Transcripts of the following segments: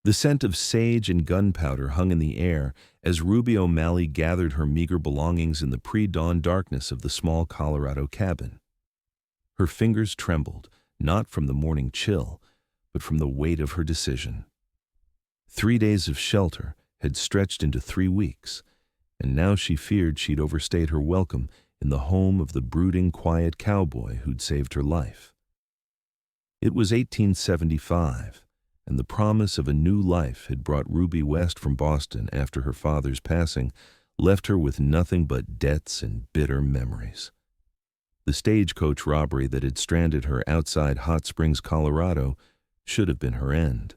The scent of sage and gunpowder hung in the air as Ruby O'Malley gathered her meager belongings in the pre-dawn darkness of the small Colorado cabin. Her fingers trembled, not from the morning chill, but from the weight of her decision. 3 days of shelter had stretched into 3 weeks, and now she feared she'd overstayed her welcome in the home of the brooding, quiet cowboy who'd saved her life. It was 1875, and the promise of a new life had brought Ruby west from Boston after her father's passing, left her with nothing but debts and bitter memories. The stagecoach robbery that had stranded her outside Hot Springs, Colorado, should have been her end.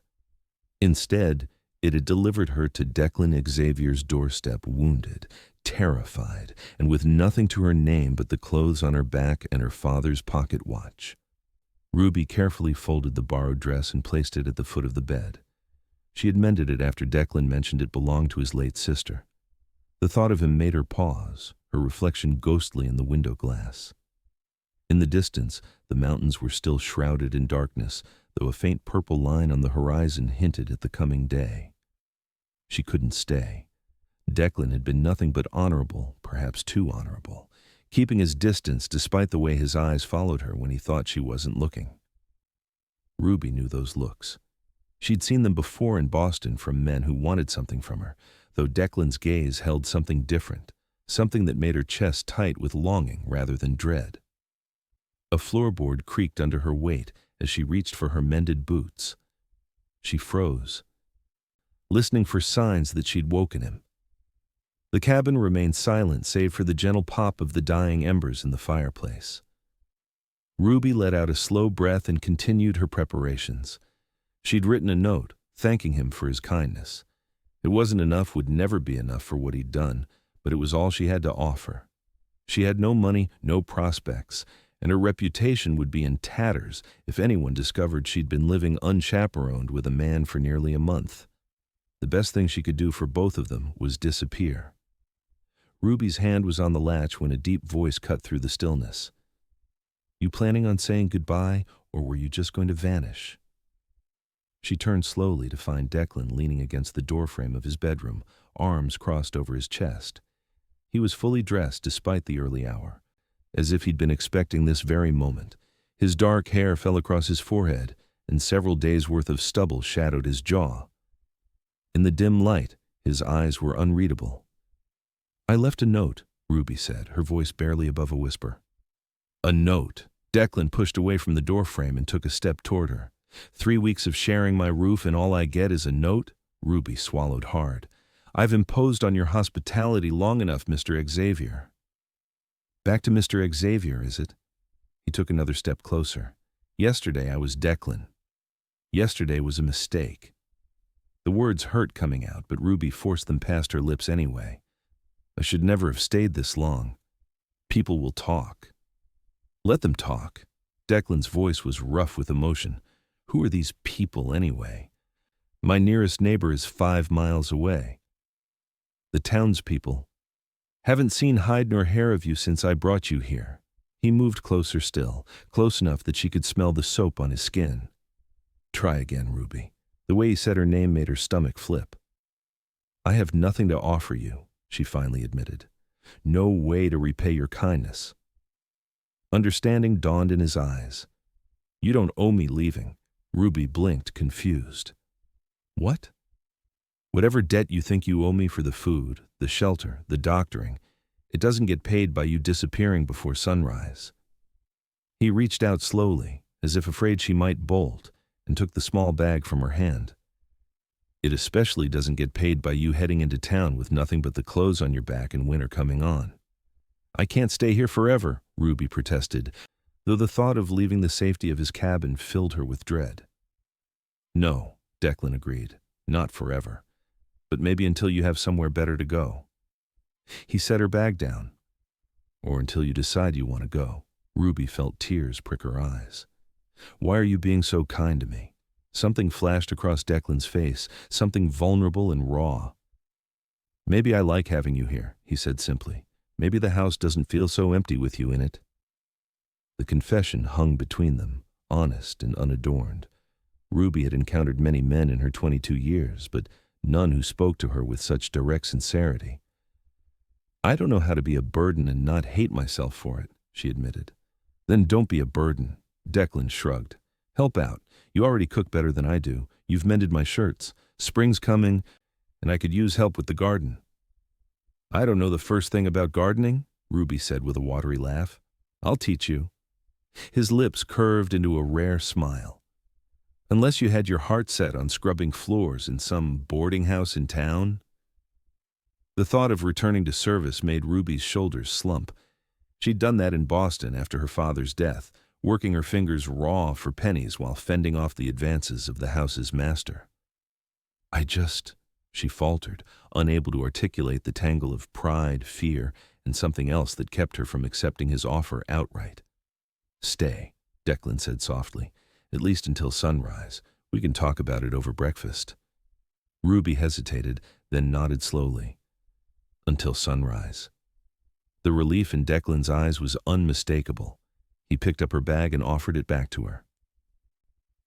Instead, it had delivered her to Declan Xavier's doorstep, wounded, terrified, and with nothing to her name but the clothes on her back and her father's pocket watch. Ruby carefully folded the borrowed dress and placed it at the foot of the bed. She had mended it after Declan mentioned it belonged to his late sister. The thought of him made her pause, her reflection ghostly in the window glass. In the distance, the mountains were still shrouded in darkness, though a faint purple line on the horizon hinted at the coming day. She couldn't stay. Declan had been nothing but honorable, perhaps too honorable, keeping his distance despite the way his eyes followed her when he thought she wasn't looking. Ruby knew those looks. She'd seen them before in Boston from men who wanted something from her, though Declan's gaze held something different, something that made her chest tight with longing rather than dread. A floorboard creaked under her weight as she reached for her mended boots. She froze, listening for signs that she'd woken him. The cabin remained silent save for the gentle pop of the dying embers in the fireplace. Ruby let out a slow breath and continued her preparations. She'd written a note, thanking him for his kindness. It wasn't enough, would never be enough for what he'd done, but it was all she had to offer. She had no money, no prospects, and her reputation would be in tatters if anyone discovered she'd been living unchaperoned with a man for nearly a month. The best thing she could do for both of them was disappear. Ruby's hand was on the latch when a deep voice cut through the stillness. "You planning on saying goodbye, or were you just going to vanish?" She turned slowly to find Declan leaning against the doorframe of his bedroom, arms crossed over his chest. He was fully dressed despite the early hour, as if he'd been expecting this very moment. His dark hair fell across his forehead, and several days' worth of stubble shadowed his jaw. In the dim light, his eyes were unreadable. "I left a note," Ruby said, her voice barely above a whisper. "A note?" Declan pushed away from the doorframe and took a step toward her. 3 weeks of sharing my roof and all I get is a note?" Ruby swallowed hard. "I've imposed on your hospitality long enough, Mr. Xavier." "Back to Mr. Xavier, is it?" He took another step closer. "Yesterday I was Declan. Yesterday was a mistake." The words hurt coming out, but Ruby forced them past her lips anyway. "I should never have stayed this long. People will talk." "Let them talk." Declan's voice was rough with emotion. "Who are these people anyway? My nearest neighbor is 5 miles away. The townspeople haven't seen hide nor hair of you since I brought you here." He moved closer still, close enough that she could smell the soap on his skin. "Try again, Ruby." The way he said her name made her stomach flip. "I have nothing to offer you," she finally admitted. "No way to repay your kindness." Understanding dawned in his eyes. "You don't owe me leaving." Ruby blinked, confused. "What?" "Whatever debt you think you owe me for the food, the shelter, the doctoring, it doesn't get paid by you disappearing before sunrise." He reached out slowly, as if afraid she might bolt, and took the small bag from her hand. "It especially doesn't get paid by you heading into town with nothing but the clothes on your back and winter coming on." "I can't stay here forever," Ruby protested, though the thought of leaving the safety of his cabin filled her with dread. "No," Declan agreed, "not forever. But maybe until you have somewhere better to go." He set her bag down. "Or until you decide you want to go." Ruby felt tears prick her eyes. "Why are you being so kind to me?" Something flashed across Declan's face, something vulnerable and raw. "Maybe I like having you here," he said simply. "Maybe the house doesn't feel so empty with you in it." The confession hung between them, honest and unadorned. Ruby had encountered many men in her 22 years, but none who spoke to her with such direct sincerity. "I don't know how to be a burden and not hate myself for it," she admitted. "Then don't be a burden." Declan shrugged. "Help out. You already cook better than I do. You've mended my shirts. Spring's coming, and I could use help with the garden." "I don't know the first thing about gardening," Ruby said with a watery laugh. "I'll teach you." His lips curved into a rare smile. "Unless you had your heart set on scrubbing floors in some boarding house in town." The thought of returning to service made Ruby's shoulders slump. She'd done that in Boston after her father's death, working her fingers raw for pennies while fending off the advances of the house's master. She faltered, unable to articulate the tangle of pride, fear, and something else that kept her from accepting his offer outright. "Stay," Declan said softly, "at least until sunrise. We can talk about it over breakfast." Ruby hesitated, then nodded slowly. Until sunrise. The relief in Declan's eyes was unmistakable. He picked up her bag and offered it back to her.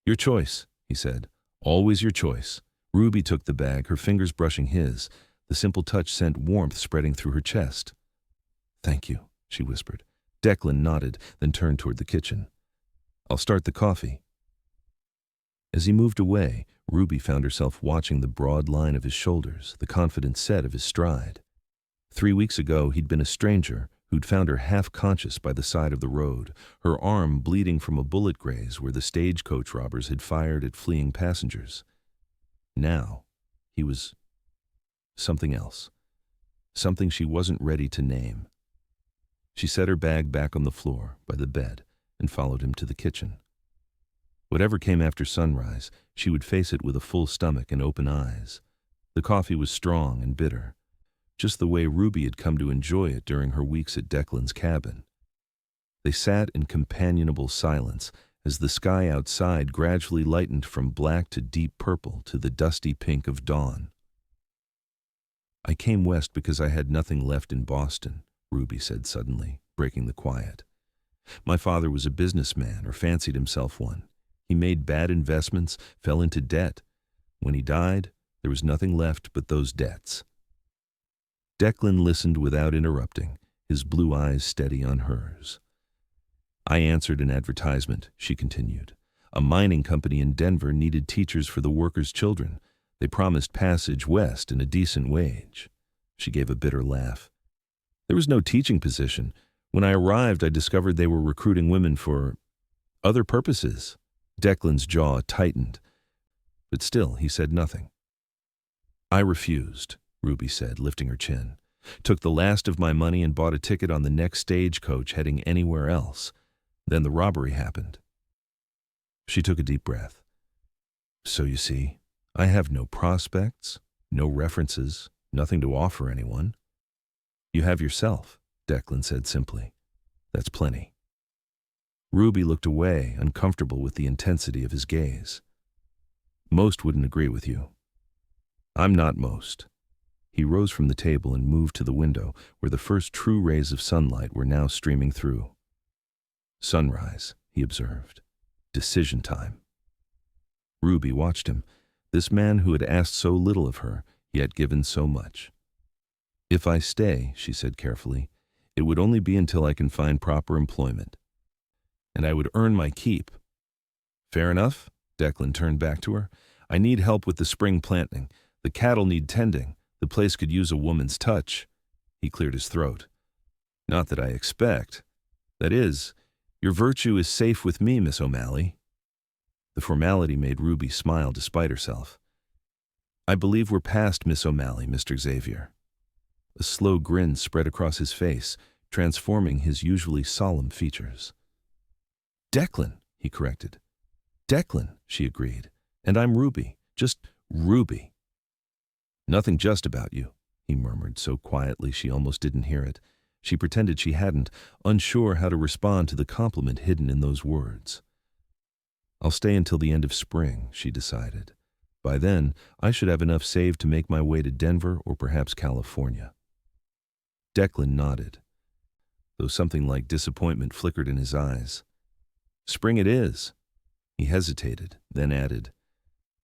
"Your choice," he said. "Always your choice." Ruby took the bag, her fingers brushing his. The simple touch sent warmth spreading through her chest. "Thank you," she whispered. Declan nodded, then turned toward the kitchen. "I'll start the coffee." As he moved away, Ruby found herself watching the broad line of his shoulders, the confident set of his stride. 3 weeks ago, he'd been a stranger who'd found her half-conscious by the side of the road, her arm bleeding from a bullet graze where the stagecoach robbers had fired at fleeing passengers. Now, he was something else, something she wasn't ready to name. She set her bag back on the floor by the bed and followed him to the kitchen. Whatever came after sunrise, she would face it with a full stomach and open eyes. The coffee was strong and bitter, just the way Ruby had come to enjoy it during her weeks at Declan's cabin. They sat in companionable silence as the sky outside gradually lightened from black to deep purple to the dusty pink of dawn. "I came west because I had nothing left in Boston," Ruby said suddenly, breaking the quiet. "My father was a businessman or fancied himself one. He made bad investments, fell into debt. When he died, there was nothing left but those debts." Declan listened without interrupting, his blue eyes steady on hers. "I answered an advertisement," she continued. "A mining company in Denver needed teachers for the workers' children. They promised passage west and a decent wage." She gave a bitter laugh. "There was no teaching position. When I arrived, I discovered they were recruiting women for other purposes." Declan's jaw tightened, but still he said nothing. "I refused," Ruby said, lifting her chin. "Took the last of my money and bought a ticket on the next stagecoach heading anywhere else. Then the robbery happened." She took a deep breath. "So you see, I have no prospects, no references, nothing to offer anyone." "You have yourself," Declan said simply. "That's plenty." Ruby looked away, uncomfortable with the intensity of his gaze. "Most wouldn't agree with you." "I'm not most." He rose from the table and moved to the window, where the first true rays of sunlight were now streaming through. "Sunrise," he observed. "Decision time." Ruby watched him, this man who had asked so little of her, yet given so much. "If I stay," she said carefully, "it would only be until I can find proper employment. And I would earn my keep." "Fair enough," Declan turned back to her. "I need help with the spring planting. The cattle need tending. The place could use a woman's touch." He cleared his throat. "Not that I expect. That is, your virtue is safe with me, Miss O'Malley." The formality made Ruby smile despite herself. "I believe we're past Miss O'Malley, Mr. Xavier." A slow grin spread across his face, transforming his usually solemn features. "Declan," he corrected. "Declan," she agreed. "And I'm Ruby. Just Ruby." "Nothing just about you," he murmured so quietly she almost didn't hear it. She pretended she hadn't, unsure how to respond to the compliment hidden in those words. "I'll stay until the end of spring," she decided. "By then, I should have enough saved to make my way to Denver or perhaps California." Declan nodded, though something like disappointment flickered in his eyes. "Spring it is." He hesitated, then added,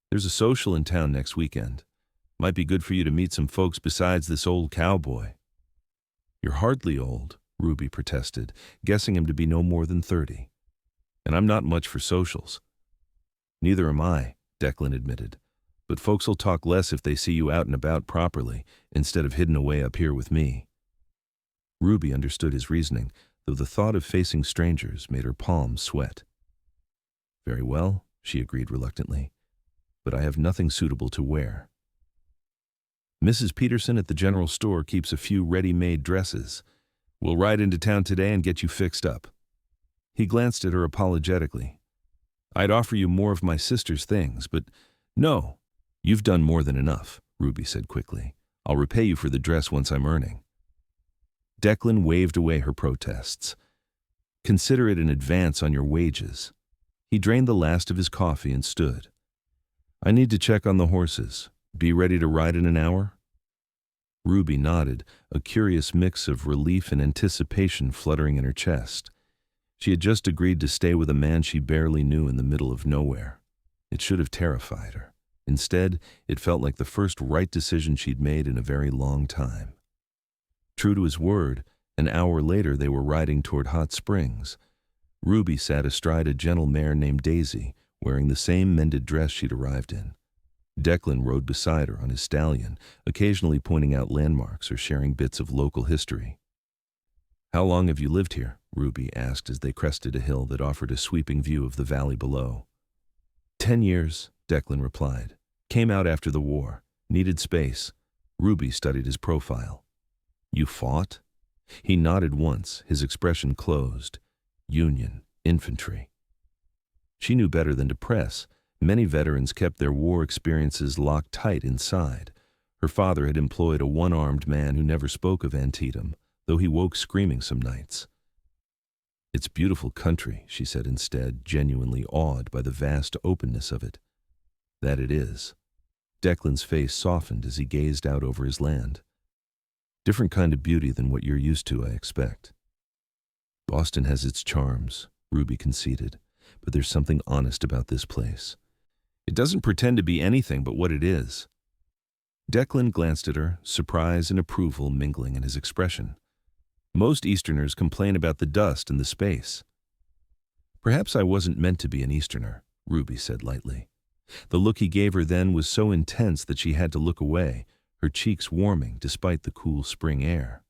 "There's a social in town next weekend. Might be good for you to meet some folks besides this old cowboy." "You're hardly old," Ruby protested, guessing him to be no more than 30. "And I'm not much for socials." "Neither am I," Declan admitted. "But folks'll talk less if they see you out and about properly, instead of hidden away up here with me." Ruby understood his reasoning, though the thought of facing strangers made her palms sweat. "Very well," she agreed reluctantly, "but I have nothing suitable to wear." "Mrs. Peterson at the general store keeps a few ready-made dresses. We'll ride into town today and get you fixed up." He glanced at her apologetically. "I'd offer you more of my sister's things, but no, you've done more than enough," Ruby said quickly. "I'll repay you for the dress once I'm earning." Declan waved away her protests. "Consider it an advance on your wages." He drained the last of his coffee and stood. "I need to check on the horses. Be ready to ride in an hour?" Ruby nodded, a curious mix of relief and anticipation fluttering in her chest. She had just agreed to stay with a man she barely knew in the middle of nowhere. It should have terrified her. Instead, it felt like the first right decision she'd made in a very long time. True to his word, an hour later they were riding toward Hot Springs. Ruby sat astride a gentle mare named Daisy, wearing the same mended dress she'd arrived in. Declan rode beside her on his stallion, occasionally pointing out landmarks or sharing bits of local history. "How long have you lived here?" Ruby asked as they crested a hill that offered a sweeping view of the valley below. 10 years, Declan replied. "Came out after the war. Needed space." Ruby studied his profile. "You fought?" He nodded once, his expression closed. "Union, infantry." She knew better than to press. Many veterans kept their war experiences locked tight inside. Her father had employed a one-armed man who never spoke of Antietam, though he woke screaming some nights. "It's beautiful country," she said instead, genuinely awed by the vast openness of it. "That it is." Declan's face softened as he gazed out over his land. "Different kind of beauty than what you're used to, I expect." "Boston has its charms," Ruby conceded, "but there's something honest about this place. It doesn't pretend to be anything but what it is." Declan glanced at her, surprise and approval mingling in his expression. "Most Easterners complain about the dust and the space." "Perhaps I wasn't meant to be an Easterner," Ruby said lightly. The look he gave her then was so intense that she had to look away, her cheeks warming despite the cool spring air.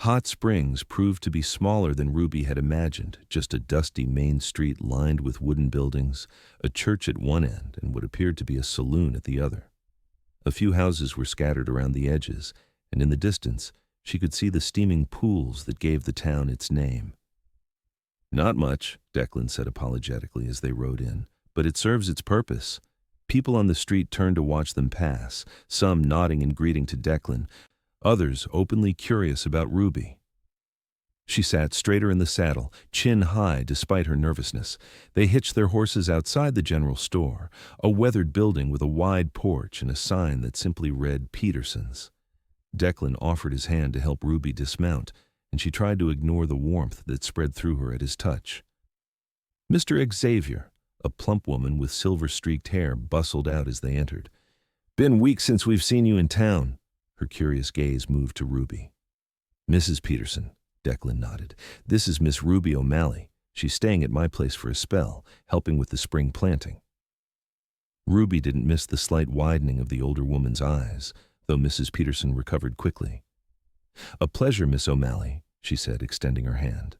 Hot Springs proved to be smaller than Ruby had imagined, just a dusty main street lined with wooden buildings, a church at one end and what appeared to be a saloon at the other. A few houses were scattered around the edges, and in the distance she could see the steaming pools that gave the town its name. "Not much," Declan said apologetically as they rode in, "but it serves its purpose." People on the street turned to watch them pass, some nodding and greeting to Declan, others openly curious about Ruby. She sat straighter in the saddle, chin high despite her nervousness. They hitched their horses outside the general store, a weathered building with a wide porch and a sign that simply read Peterson's. Declan offered his hand to help Ruby dismount, and she tried to ignore the warmth that spread through her at his touch. Mr. Xavier, a plump woman with silver-streaked hair, bustled out as they entered. "Been weeks since we've seen you in town." Her curious gaze moved to Ruby. "Mrs. Peterson," Declan nodded. "This is Miss Ruby O'Malley. She's staying at my place for a spell, helping with the spring planting." Ruby didn't miss the slight widening of the older woman's eyes, though Mrs. Peterson recovered quickly. "A pleasure, Miss O'Malley," she said, extending her hand.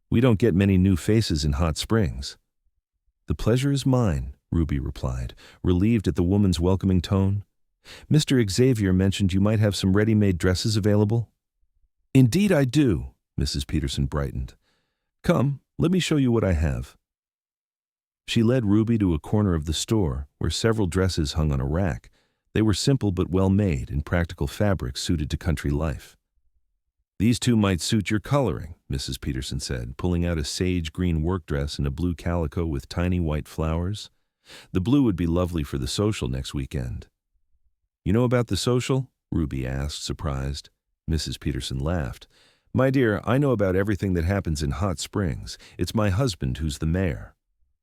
"We don't get many new faces in Hot Springs." "The pleasure is mine," Ruby replied, relieved at the woman's welcoming tone. "Mr. Xavier mentioned you might have some ready-made dresses available." "Indeed I do," Mrs. Peterson brightened. "Come, let me show you what I have." She led Ruby to a corner of the store where several dresses hung on a rack. They were simple but well-made in practical fabrics suited to country life. "These two might suit your coloring," Mrs. Peterson said, pulling out a sage-green work dress and a blue calico with tiny white flowers. "The blue would be lovely for the social next weekend." "You know about the social?" Ruby asked, surprised. Mrs. Peterson laughed. "My dear, I know about everything that happens in Hot Springs. It's my husband who's the mayor."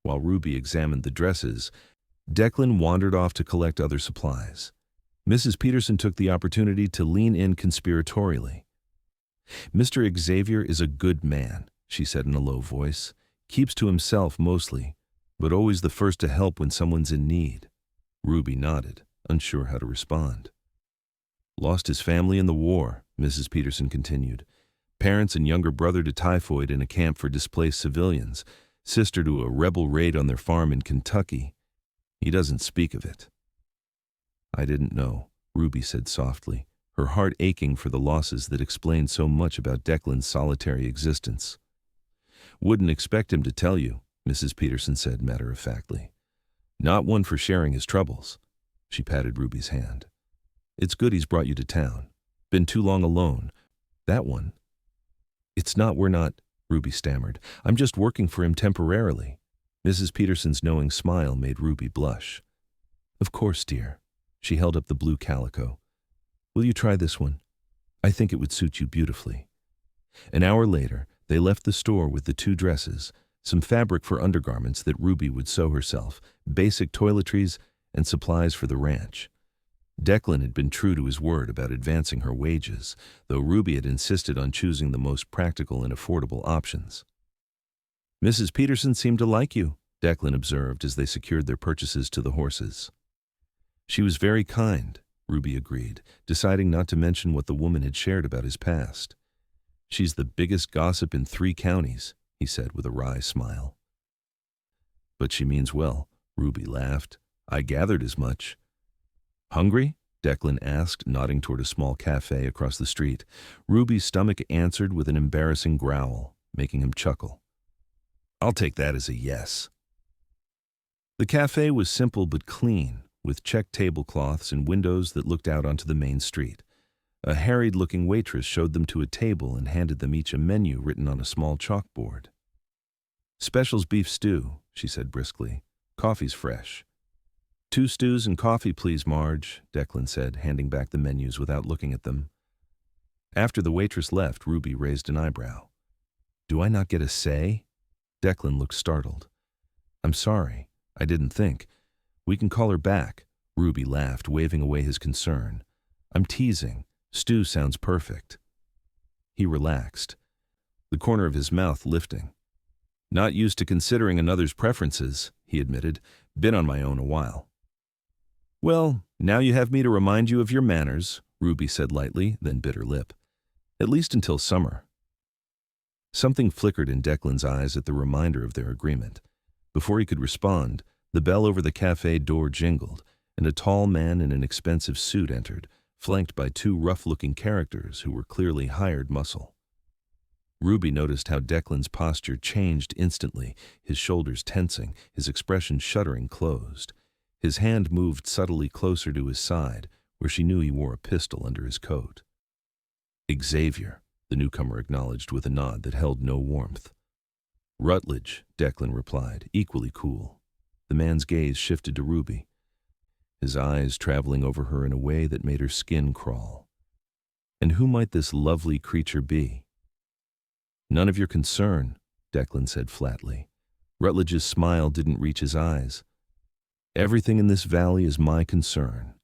While Ruby examined the dresses, Declan wandered off to collect other supplies. Mrs. Peterson took the opportunity to lean in conspiratorially. "Mr. Xavier is a good man," she said in a low voice. "Keeps to himself mostly, but always the first to help when someone's in need." Ruby nodded, unsure how to respond. "Lost his family in the war," Mrs. Peterson continued. "Parents and younger brother to typhoid in a camp for displaced civilians, sister to a rebel raid on their farm in Kentucky. He doesn't speak of it." "I didn't know," Ruby said softly, her heart aching for the losses that explained so much about Declan's solitary existence. "Wouldn't expect him to tell you," Mrs. Peterson said matter-of-factly. "Not one for sharing his troubles." She patted Ruby's hand. "It's good he's brought you to town. Been too long alone. That one." "It's not we're not," Ruby stammered. "I'm just working for him temporarily." Mrs. Peterson's knowing smile made Ruby blush. "Of course, dear." She held up the blue calico. "Will you try this one? I think it would suit you beautifully." An hour later, they left the store with the 2 dresses, some fabric for undergarments that Ruby would sew herself, basic toiletries, and supplies for the ranch. Declan had been true to his word about advancing her wages, though Ruby had insisted on choosing the most practical and affordable options. "Mrs. Peterson seemed to like you," Declan observed as they secured their purchases to the horses. "She was very kind," Ruby agreed, deciding not to mention what the woman had shared about his past. "She's the biggest gossip in 3 counties, he said with a wry smile. "But she means well," Ruby laughed. "I gathered as much." "Hungry?" Declan asked, nodding toward a small cafe across the street. Ruby's stomach answered with an embarrassing growl, making him chuckle. "I'll take that as a yes." The cafe was simple but clean, with checked tablecloths and windows that looked out onto the main street. A harried-looking waitress showed them to a table and handed them each a menu written on a small chalkboard. "Specials beef stew," she said briskly. "Coffee's fresh." "2 stews and coffee, please, Marge," Declan said, handing back the menus without looking at them. After the waitress left, Ruby raised an eyebrow. "Do I not get a say?" Declan looked startled. "I'm sorry. I didn't think. We can call her back." Ruby laughed, waving away his concern. "I'm teasing. Stew sounds perfect." He relaxed, the corner of his mouth lifting. "Not used to considering another's preferences," he admitted. "Been on my own a while." "Well, now you have me to remind you of your manners," Ruby said lightly, then bit her lip. "At least until summer." Something flickered in Declan's eyes at the reminder of their agreement. Before he could respond, the bell over the cafe door jingled, and a tall man in an expensive suit entered, flanked by 2 rough-looking characters who were clearly hired muscle. Ruby noticed how Declan's posture changed instantly, his shoulders tensing, his expression shuddering closed. His hand moved subtly closer to his side, where she knew he wore a pistol under his coat. "Xavier," the newcomer acknowledged with a nod that held no warmth. "Rutledge," Declan replied, equally cool. The man's gaze shifted to Ruby, his eyes traveling over her in a way that made her skin crawl. And who might this lovely creature be? "None of your concern," Declan said flatly. Rutledge's smile didn't reach his eyes. "Everything in this valley is my concern."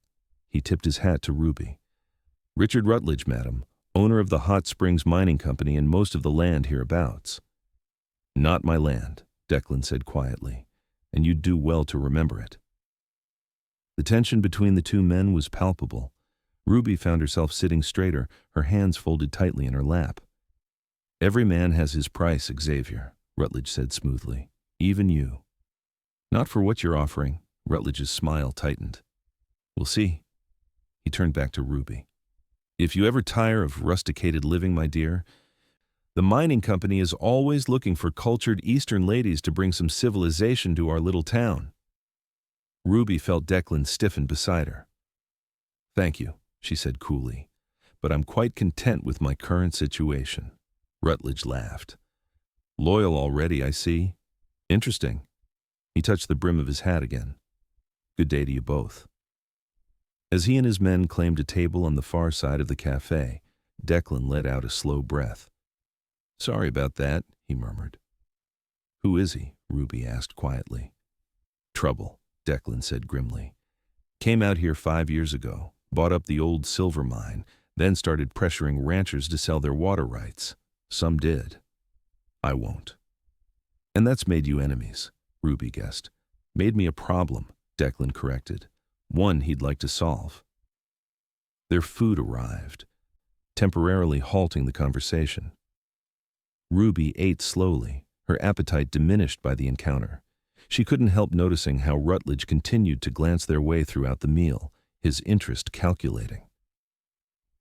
He tipped his hat to Ruby. "Richard Rutledge, madam, owner of the Hot Springs Mining Company and most of the land hereabouts." "Not my land," Declan said quietly, "and you'd do well to remember it." The tension between the 2 men was palpable. Ruby found herself sitting straighter, her hands folded tightly in her lap. "Every man has his price, Xavier," Rutledge said smoothly. "Even you." "Not for what you're offering." Rutledge's smile tightened. "We'll see." He turned back to Ruby. "If you ever tire of rusticated living, my dear, the mining company is always looking for cultured Eastern ladies to bring some civilization to our little town." Ruby felt Declan stiffen beside her. "Thank you," she said coolly, "but I'm quite content with my current situation." Rutledge laughed. "Loyal already, I see. Interesting." He touched the brim of his hat again. "Good day to you both." As he and his men claimed a table on the far side of the cafe, Declan let out a slow breath. "Sorry about that," he murmured. "Who is he?" Ruby asked quietly. Trouble, Declan said grimly. Came out here 5 years ago, bought up the old silver mine, then started pressuring ranchers to sell their water rights. Some did. I won't. And that's made you enemies, Ruby guessed. Made me a problem, Declan corrected. One he'd like to solve. Their food arrived, temporarily halting the conversation. Ruby ate slowly, her appetite diminished by the encounter. She couldn't help noticing how Rutledge continued to glance their way throughout the meal, his interest calculating.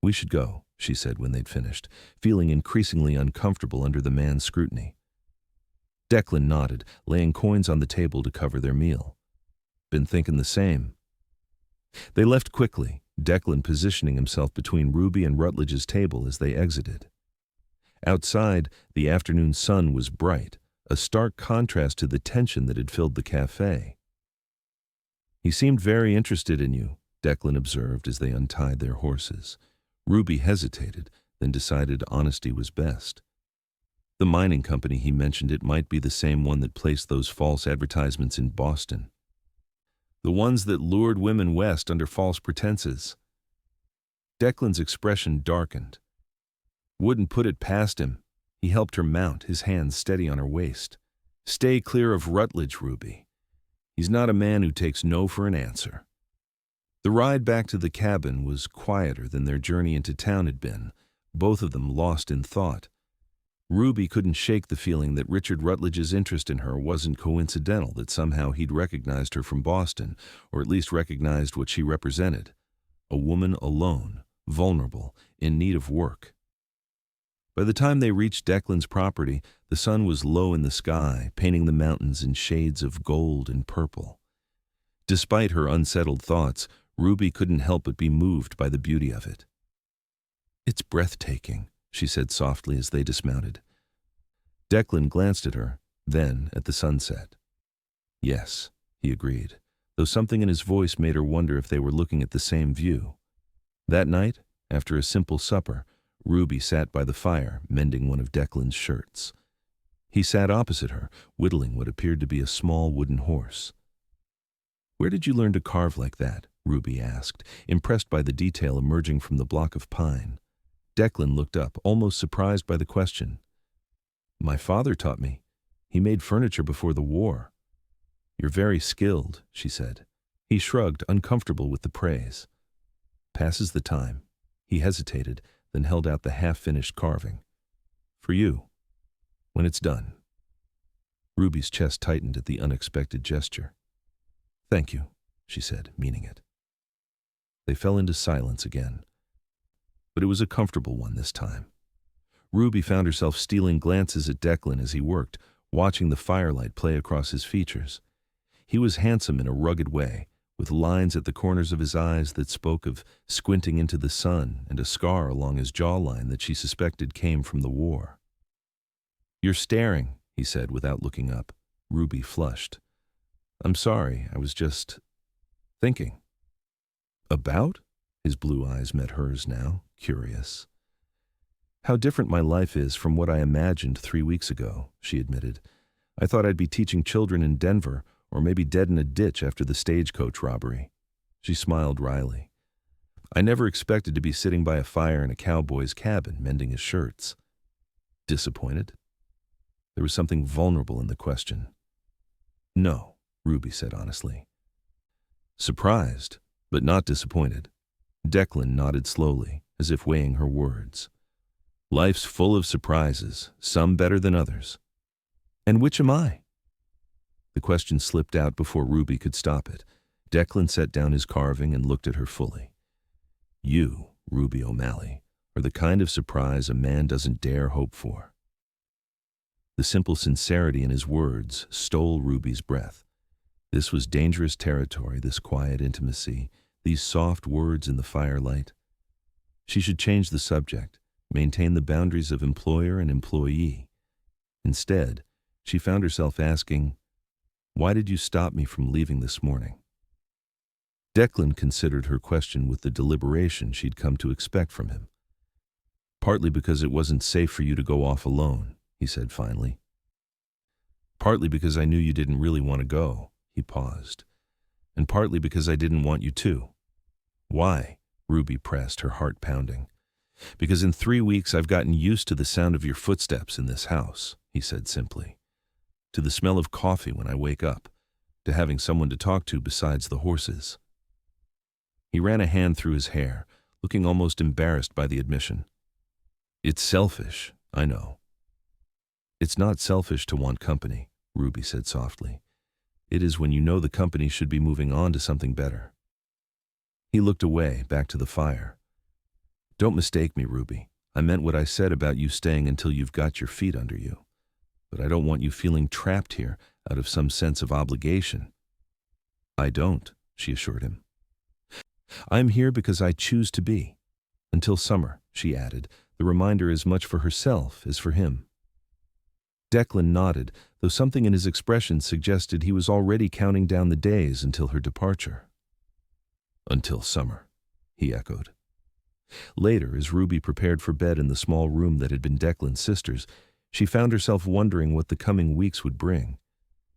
We should go, she said when they'd finished, feeling increasingly uncomfortable under the man's scrutiny. Declan nodded, laying coins on the table to cover their meal. Been thinking the same. They left quickly, Declan positioning himself between Ruby and Rutledge's table as they exited. Outside, the afternoon sun was bright, a stark contrast to the tension that had filled the cafe. He seemed very interested in you, Declan observed as they untied their horses. Ruby hesitated, then decided honesty was best. The mining company he mentioned, it might be the same one that placed those false advertisements in Boston. The ones that lured women west under false pretenses. Declan's expression darkened. Wouldn't put it past him. He helped her mount, his hands steady on her waist. Stay clear of Rutledge, Ruby. He's not a man who takes no for an answer. The ride back to the cabin was quieter than their journey into town had been, both of them lost in thought. Ruby couldn't shake the feeling that Richard Rutledge's interest in her wasn't coincidental, that somehow he'd recognized her from Boston, or at least recognized what she represented. A woman alone, vulnerable, in need of work. By the time they reached Declan's property, the sun was low in the sky, painting the mountains in shades of gold and purple. Despite her unsettled thoughts, Ruby couldn't help but be moved by the beauty of it. It's breathtaking, she said softly as they dismounted. Declan glanced at her, then at the sunset. Yes, he agreed, though something in his voice made her wonder if they were looking at the same view. That night, after a simple supper, Ruby sat by the fire, mending one of Declan's shirts. He sat opposite her, whittling what appeared to be a small wooden horse. Where did you learn to carve like that? Ruby asked, impressed by the detail emerging from the block of pine. Declan looked up, almost surprised by the question. My father taught me. He made furniture before the war. You're very skilled, she said. He shrugged, uncomfortable with the praise. Passes the time. He hesitated, then held out the half-finished carving. For you. When it's done. Ruby's chest tightened at the unexpected gesture. Thank you, she said, meaning it. They fell into silence again. But it was a comfortable one this time. Ruby found herself stealing glances at Declan as he worked, watching the firelight play across his features. He was handsome in a rugged way, with lines at the corners of his eyes that spoke of squinting into the sun and a scar along his jawline that she suspected came from the war. You're staring, he said without looking up. Ruby flushed. I'm sorry, I was just thinking. About? His blue eyes met hers now, curious. How different my life is from what I imagined 3 weeks ago, she admitted. I thought I'd be teaching children in Denver, or maybe dead in a ditch after the stagecoach robbery. She smiled wryly. I never expected to be sitting by a fire in a cowboy's cabin, mending his shirts. Disappointed? There was something vulnerable in the question. No, Ruby said honestly. Surprised, but not disappointed. Declan nodded slowly, as if weighing her words. Life's full of surprises, some better than others. And which am I? The question slipped out before Ruby could stop it. Declan set down his carving and looked at her fully. You, Ruby O'Malley, are the kind of surprise a man doesn't dare hope for. The simple sincerity in his words stole Ruby's breath. This was dangerous territory, this quiet intimacy, these soft words in the firelight. She should change the subject, maintain the boundaries of employer and employee. Instead, she found herself asking, why did you stop me from leaving this morning? Declan considered her question with the deliberation she'd come to expect from him. Partly because it wasn't safe for you to go off alone, he said finally. Partly because I knew you didn't really want to go." He paused. "And partly because I didn't want you to." "Why?" Ruby pressed, her heart pounding. "Because in 3 weeks I've gotten used to the sound of your footsteps in this house," he said simply. "To the smell of coffee when I wake up, to having someone to talk to besides the horses." He ran a hand through his hair, looking almost embarrassed by the admission. "It's selfish, I know." "It's not selfish to want company," Ruby said softly. "It is when you know the company should be moving on to something better." He looked away, back to the fire. "Don't mistake me, Ruby. I meant what I said about you staying until you've got your feet under you. But I don't want you feeling trapped here out of some sense of obligation." "I don't," she assured him. "I'm here because I choose to be. Until summer," she added, the reminder as much for herself as for him. Declan nodded, though something in his expression suggested he was already counting down the days until her departure. "Until summer," he echoed. Later, as Ruby prepared for bed in the small room that had been Declan's sister's, she found herself wondering what the coming weeks would bring.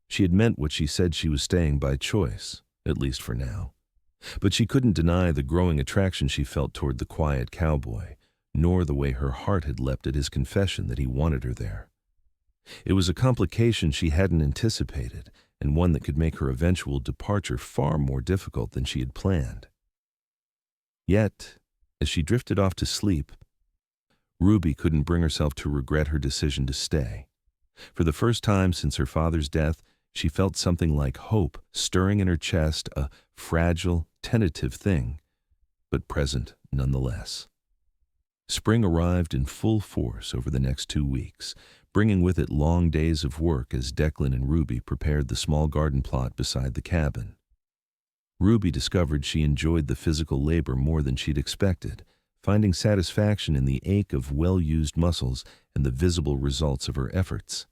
She had meant what she said she was staying by choice, at least for now. But she couldn't deny the growing attraction she felt toward the quiet cowboy, nor the way her heart had leapt at his confession that he wanted her there. It was a complication she hadn't anticipated, and one that could make her eventual departure far more difficult than she had planned. Yet, as she drifted off to sleep, Ruby couldn't bring herself to regret her decision to stay. For the first time since her father's death, she felt something like hope stirring in her chest, a fragile, tentative thing, but present nonetheless. Spring arrived in full force over the next 2 weeks, bringing with it long days of work as Declan and Ruby prepared the small garden plot beside the cabin. Ruby discovered she enjoyed the physical labor more than she'd expected, finding satisfaction in the ache of well-used muscles and the visible results of her efforts.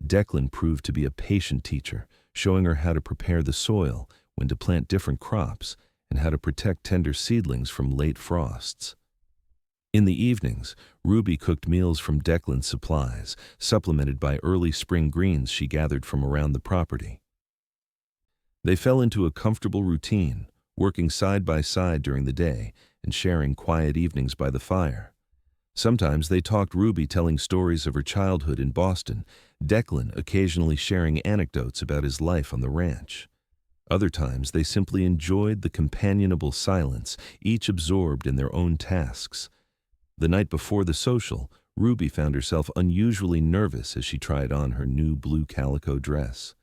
Declan proved to be a patient teacher, showing her how to prepare the soil, when to plant different crops, and how to protect tender seedlings from late frosts. In the evenings, Ruby cooked meals from Declan's supplies, supplemented by early spring greens she gathered from around the property. They fell into a comfortable routine, working side by side during the day and sharing quiet evenings by the fire. Sometimes they talked, Ruby telling stories of her childhood in Boston, Declan occasionally sharing anecdotes about his life on the ranch. Other times they simply enjoyed the companionable silence, each absorbed in their own tasks. The night before the social, Ruby found herself unusually nervous as she tried on her new blue calico dress.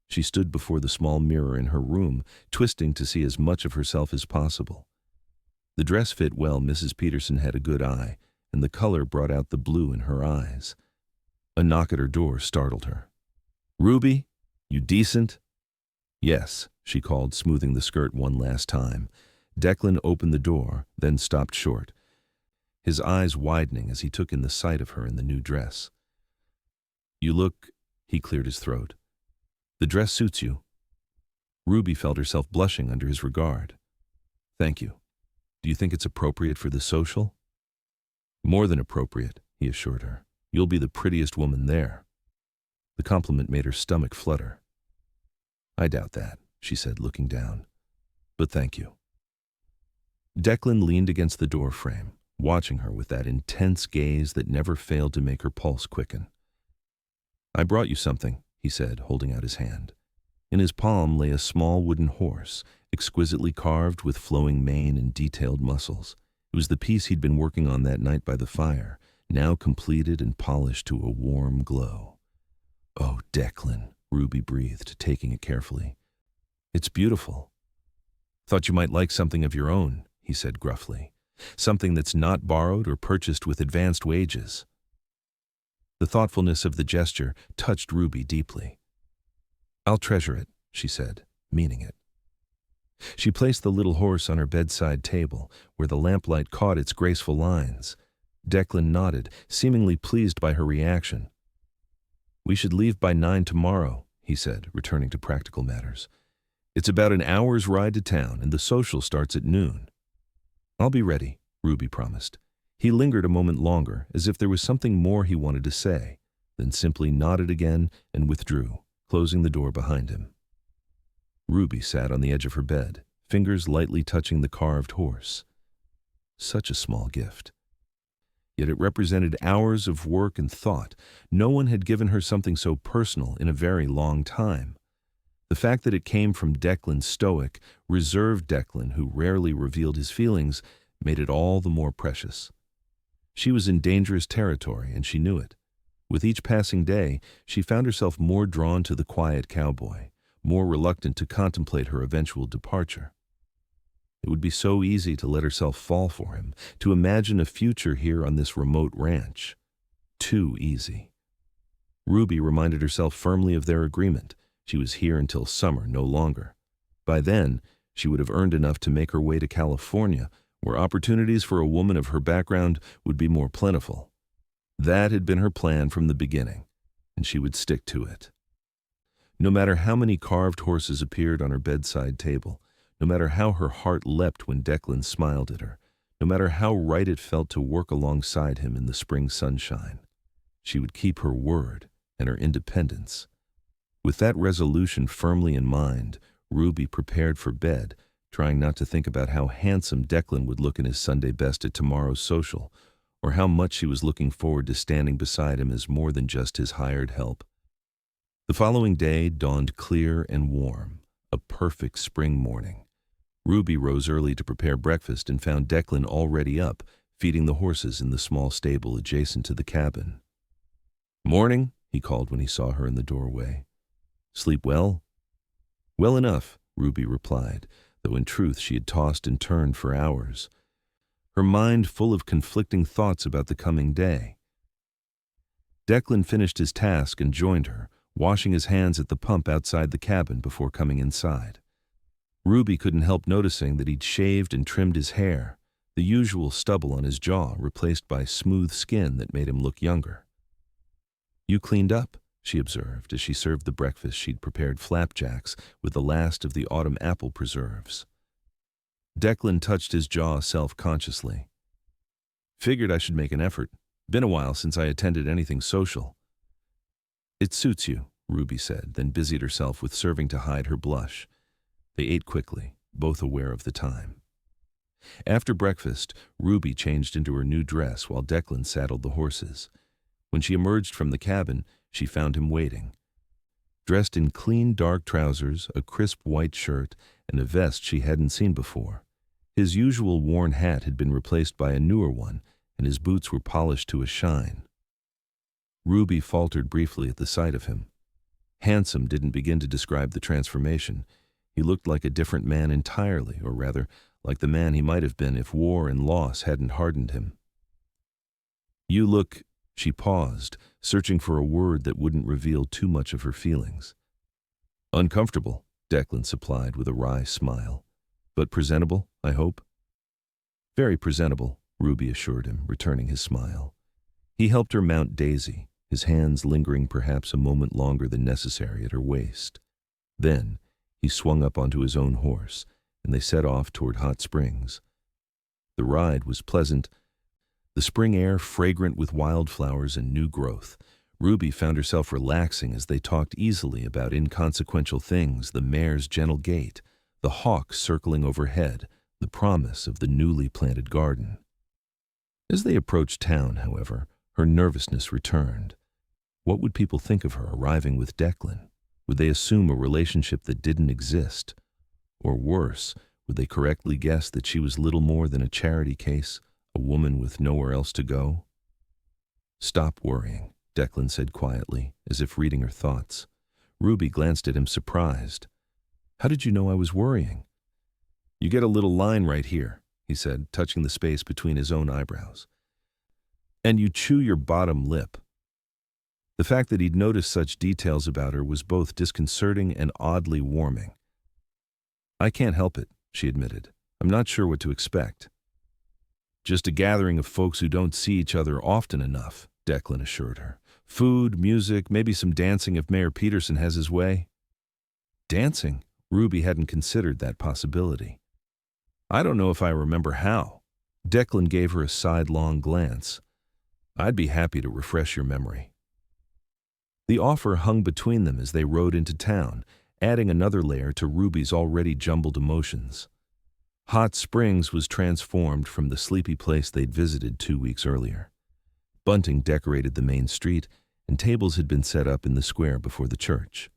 She stood before the small mirror in her room, twisting to see as much of herself as possible. The dress fit well. Mrs. Peterson had a good eye, and the color brought out the blue in her eyes. A knock at her door startled her. "Ruby, you decent?" "Yes," she called, smoothing the skirt one last time. Declan opened the door, then stopped short, his eyes widening as he took in the sight of her in the new dress. "You look—" he cleared his throat. "The dress suits you." Ruby felt herself blushing under his regard. "Thank you. Do you think it's appropriate for the social?" "More than appropriate," he assured her. "You'll be the prettiest woman there." The compliment made her stomach flutter. "I doubt that," she said, looking down. "But thank you." Declan leaned against the door frame, watching her with that intense gaze that never failed to make her pulse quicken. "I brought you something," he said, holding out his hand. In his palm lay a small wooden horse, exquisitely carved with flowing mane and detailed muscles. It was the piece he'd been working on that night by the fire, now completed and polished to a warm glow. "Oh, Declan," Ruby breathed, taking it carefully. "It's beautiful." "Thought you might like something of your own," he said gruffly. "Something that's not borrowed or purchased with advanced wages." The thoughtfulness of the gesture touched Ruby deeply. "I'll treasure it," she said, meaning it. She placed the little horse on her bedside table, where the lamplight caught its graceful lines. Declan nodded, seemingly pleased by her reaction. "We should leave by 9 tomorrow," he said, returning to practical matters. "It's about an hour's ride to town, and the social starts at noon." "I'll be ready," Ruby promised. He lingered a moment longer, as if there was something more he wanted to say. then simply nodded again and withdrew, closing the door behind him. Ruby sat on the edge of her bed, fingers lightly touching the carved horse. Such a small gift. Yet it represented hours of work and thought. No one had given her something so personal in a very long time. The fact that it came from Declan's stoic, reserved Declan, who rarely revealed his feelings, made it all the more precious. She was in dangerous territory, and she knew it. With each passing day, she found herself more drawn to the quiet cowboy, more reluctant to contemplate her eventual departure. It would be so easy to let herself fall for him, to imagine a future here on this remote ranch. Too easy. Ruby reminded herself firmly of their agreement. She was here until summer, no longer. By then, she would have earned enough to make her way to California, where opportunities for a woman of her background would be more plentiful. That had been her plan from the beginning, and she would stick to it. No matter how many carved horses appeared on her bedside table, no matter how her heart leapt when Declan smiled at her, no matter how right it felt to work alongside him in the spring sunshine, she would keep her word and her independence. With that resolution firmly in mind, Ruby prepared for bed, trying not to think about how handsome Declan would look in his Sunday best at tomorrow's social, or how much she was looking forward to standing beside him as more than just his hired help. The following day dawned clear and warm, a perfect spring morning. Ruby rose early to prepare breakfast and found Declan already up, feeding the horses in the small stable adjacent to the cabin. "Morning," he called when he saw her in the doorway. "Sleep well?" "Well enough," Ruby replied, though in truth she had tossed and turned for hours, her mind full of conflicting thoughts about the coming day. Declan finished his task and joined her, washing his hands at the pump outside the cabin before coming inside. Ruby couldn't help noticing that he'd shaved and trimmed his hair, the usual stubble on his jaw replaced by smooth skin that made him look younger. "You cleaned up," she observed as she served the breakfast she'd prepared, flapjacks with the last of the autumn apple preserves. Declan touched his jaw self-consciously. "Figured I should make an effort. Been a while since I attended anything social." "It suits you," Ruby said, then busied herself with serving to hide her blush. They ate quickly, both aware of the time. After breakfast, Ruby changed into her new dress while Declan saddled the horses. When she emerged from the cabin, she found him waiting. Dressed in clean dark trousers, a crisp white shirt, and a vest she hadn't seen before. His usual worn hat had been replaced by a newer one, and his boots were polished to a shine. Ruby faltered briefly at the sight of him. Handsome didn't begin to describe the transformation. He looked like a different man entirely, or rather, like the man he might have been if war and loss hadn't hardened him. "You look—" She paused, searching for a word that wouldn't reveal too much of her feelings. "Uncomfortable," Declan supplied with a wry smile. "But presentable, I hope?" "Very presentable," Ruby assured him, returning his smile. He helped her mount Daisy, his hands lingering perhaps a moment longer than necessary at her waist. Then he swung up onto his own horse, and they set off toward Hot Springs. The ride was pleasant, the spring air fragrant with wildflowers and new growth. Ruby found herself relaxing as they talked easily about inconsequential things, the mare's gentle gait, the hawks circling overhead, the promise of the newly planted garden. As they approached town, however, her nervousness returned. What would people think of her arriving with Declan? Would they assume a relationship that didn't exist? Or worse, would they correctly guess that she was little more than a charity case, a woman with nowhere else to go? "Stop worrying," Declan said quietly, as if reading her thoughts. Ruby glanced at him surprised. "How did you know I was worrying?" "You get a little line right here," he said, touching the space between his own eyebrows. "And you chew your bottom lip." The fact that he'd noticed such details about her was both disconcerting and oddly warming. "I can't help it," she admitted. "I'm not sure what to expect." "Just a gathering of folks who don't see each other often enough," Declan assured her. "Food, music, maybe some dancing if Mayor Peterson has his way." Dancing? Ruby hadn't considered that possibility. "I don't know if I remember how." Declan gave her a sidelong glance. "I'd be happy to refresh your memory." The offer hung between them as they rode into town, adding another layer to Ruby's already jumbled emotions. Hot Springs was transformed from the sleepy place they'd visited 2 weeks earlier. Bunting decorated the main street, and tables had been set up in the square before the church.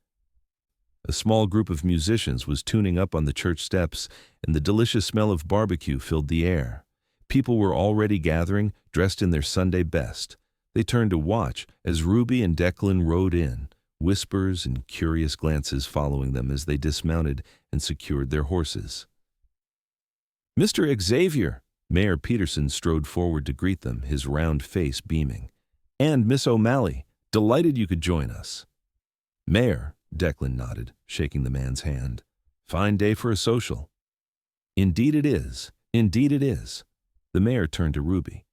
A small group of musicians was tuning up on the church steps, and the delicious smell of barbecue filled the air. People were already gathering, dressed in their Sunday best. They turned to watch as Ruby and Declan rode in, whispers and curious glances following them as they dismounted and secured their horses. "Mr. Xavier!" Mayor Peterson strode forward to greet them, his round face beaming. "And Miss O'Malley, delighted you could join us." "Mayor," Declan nodded, shaking the man's hand. "Fine day for a social." "Indeed it is. Indeed it is." The mayor turned to Ruby.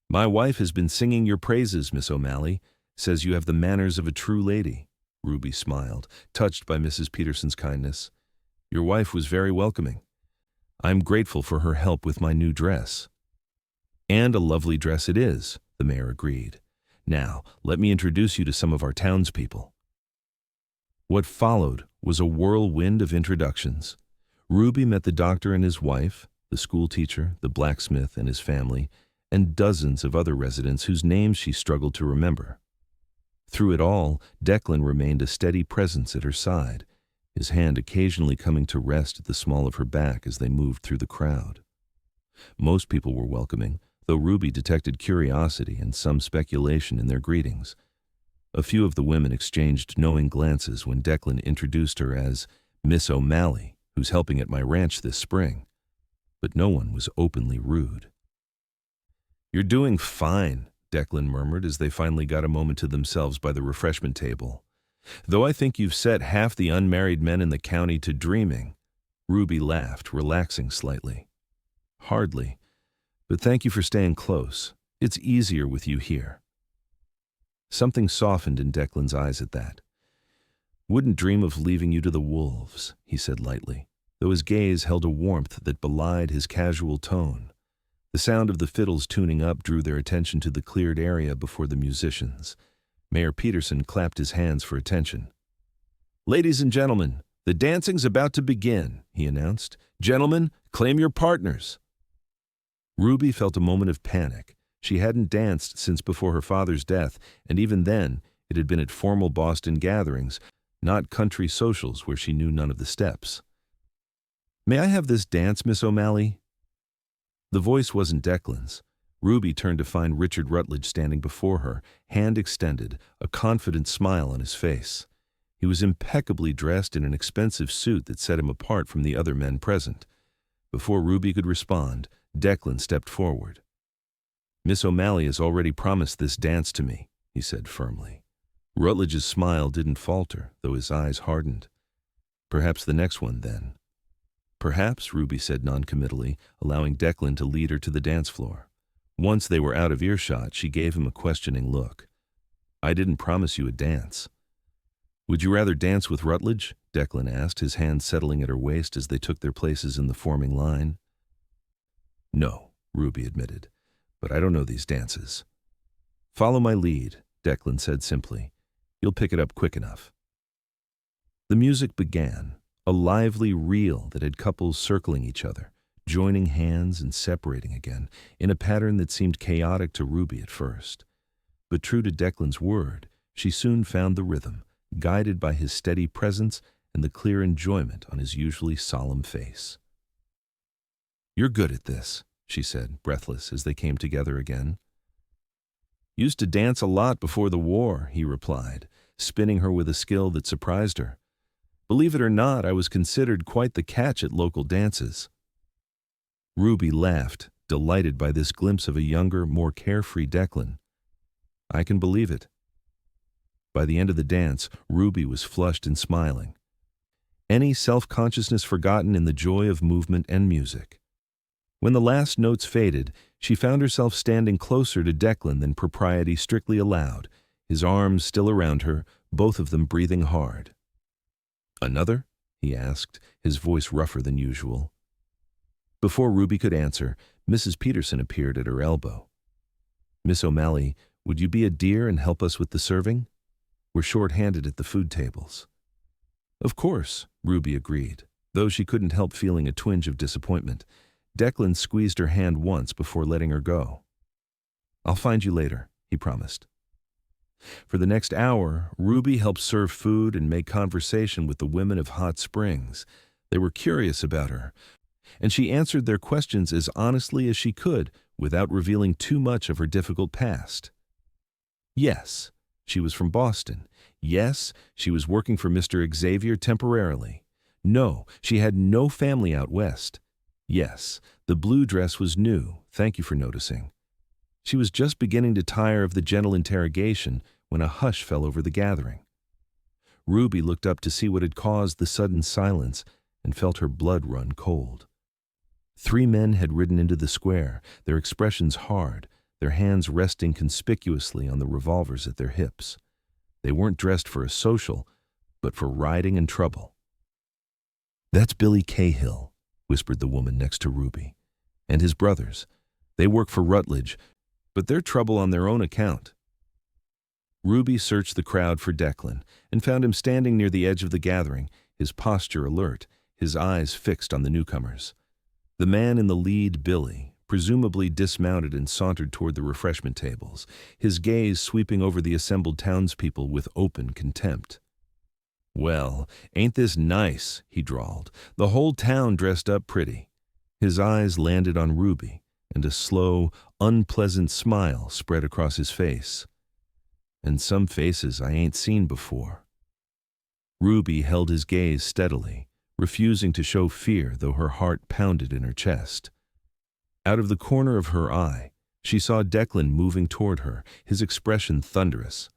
"My wife has been singing your praises, Miss O'Malley. Says you have the manners of a true lady." Ruby smiled, touched by Mrs. Peterson's kindness. "Your wife was very welcoming. I'm grateful for her help with my new dress." "And a lovely dress it is," the mayor agreed. "Now, let me introduce you to some of our townspeople." What followed was a whirlwind of introductions. Ruby met the doctor and his wife, the schoolteacher, the blacksmith and his family, and dozens of other residents whose names she struggled to remember. Through it all, Declan remained a steady presence at her side, his hand occasionally coming to rest at the small of her back as they moved through the crowd. Most people were welcoming, though Ruby detected curiosity and some speculation in their greetings. A few of the women exchanged knowing glances when Declan introduced her as Miss O'Malley, who's helping at my ranch this spring. But no one was openly rude. "You're doing fine," Declan murmured as they finally got a moment to themselves by the refreshment table. "Though I think you've set half the unmarried men in the county to dreaming." Ruby laughed, relaxing slightly. "Hardly. But thank you for staying close. It's easier with you here." Something softened in Declan's eyes at that. "Wouldn't dream of leaving you to the wolves," he said lightly, though his gaze held a warmth that belied his casual tone. The sound of the fiddles tuning up drew their attention to the cleared area before the musicians. Mayor Peterson clapped his hands for attention. "Ladies and gentlemen, the dancing's about to begin," he announced. "Gentlemen, claim your partners." Ruby felt a moment of panic. She hadn't danced since before her father's death, and even then, it had been at formal Boston gatherings, not country socials where she knew none of the steps. "May I have this dance, Miss O'Malley?" The voice wasn't Declan's. Ruby turned to find Richard Rutledge standing before her, hand extended, a confident smile on his face. He was impeccably dressed in an expensive suit that set him apart from the other men present. Before Ruby could respond, Declan stepped forward. "Miss O'Malley has already promised this dance to me," he said firmly. Rutledge's smile didn't falter, though his eyes hardened. "Perhaps the next one, then." "Perhaps," Ruby said noncommittally, allowing Declan to lead her to the dance floor. Once they were out of earshot, she gave him a questioning look. "I didn't promise you a dance." "Would you rather dance with Rutledge?" Declan asked, his hand settling at her waist as they took their places in the forming line. "No," Ruby admitted, "but I don't know these dances." "Follow my lead," Declan said simply. "You'll pick it up quick enough." The music began, a lively reel that had couples circling each other, joining hands and separating again, in a pattern that seemed chaotic to Ruby at first. But true to Declan's word, she soon found the rhythm, guided by his steady presence and the clear enjoyment on his usually solemn face. "You're good at this," she said, breathless, as they came together again. "Used to dance a lot before the war," he replied, spinning her with a skill that surprised her. "Believe it or not, I was considered quite the catch at local dances." Ruby laughed, delighted by this glimpse of a younger, more carefree Declan. "I can believe it." By the end of the dance, Ruby was flushed and smiling, any self-consciousness forgotten in the joy of movement and music. When the last notes faded, she found herself standing closer to Declan than propriety strictly allowed, his arms still around her, both of them breathing hard. "Another?" he asked, his voice rougher than usual. Before Ruby could answer, Mrs. Peterson appeared at her elbow. "Miss O'Malley, would you be a dear and help us with the serving?" We're short-handed at the food tables." "Of course," Ruby agreed, though she couldn't help feeling a twinge of disappointment. Declan squeezed her hand once before letting her go. "I'll find you later," he promised. For the next hour, Ruby helped serve food and make conversation with the women of Hot Springs. They were curious about her, and she answered their questions as honestly as she could without revealing too much of her difficult past. Yes, she was from Boston. Yes, she was working for Mr. Xavier temporarily. No, she had no family out west. Yes, the blue dress was new, thank you for noticing. She was just beginning to tire of the gentle interrogation when a hush fell over the gathering. Ruby looked up to see what had caused the sudden silence and felt her blood run cold. 3 men had ridden into the square, their expressions hard, their hands resting conspicuously on the revolvers at their hips. They weren't dressed for a social, but for riding and trouble. "That's Billy Cahill," whispered the woman next to Ruby, "and his brothers. They work for Rutledge, but they're trouble on their own account." Ruby searched the crowd for Declan and found him standing near the edge of the gathering, his posture alert, his eyes fixed on the newcomers. The man in the lead, Billy, presumably dismounted and sauntered toward the refreshment tables, his gaze sweeping over the assembled townspeople with open contempt. "Well, ain't this nice?" he drawled. "The whole town dressed up pretty." His eyes landed on Ruby, and a slow, unpleasant smile spread across his face. "And some faces I ain't seen before." Ruby held his gaze steadily, refusing to show fear though her heart pounded in her chest. Out of the corner of her eye, she saw Declan moving toward her, his expression thunderous.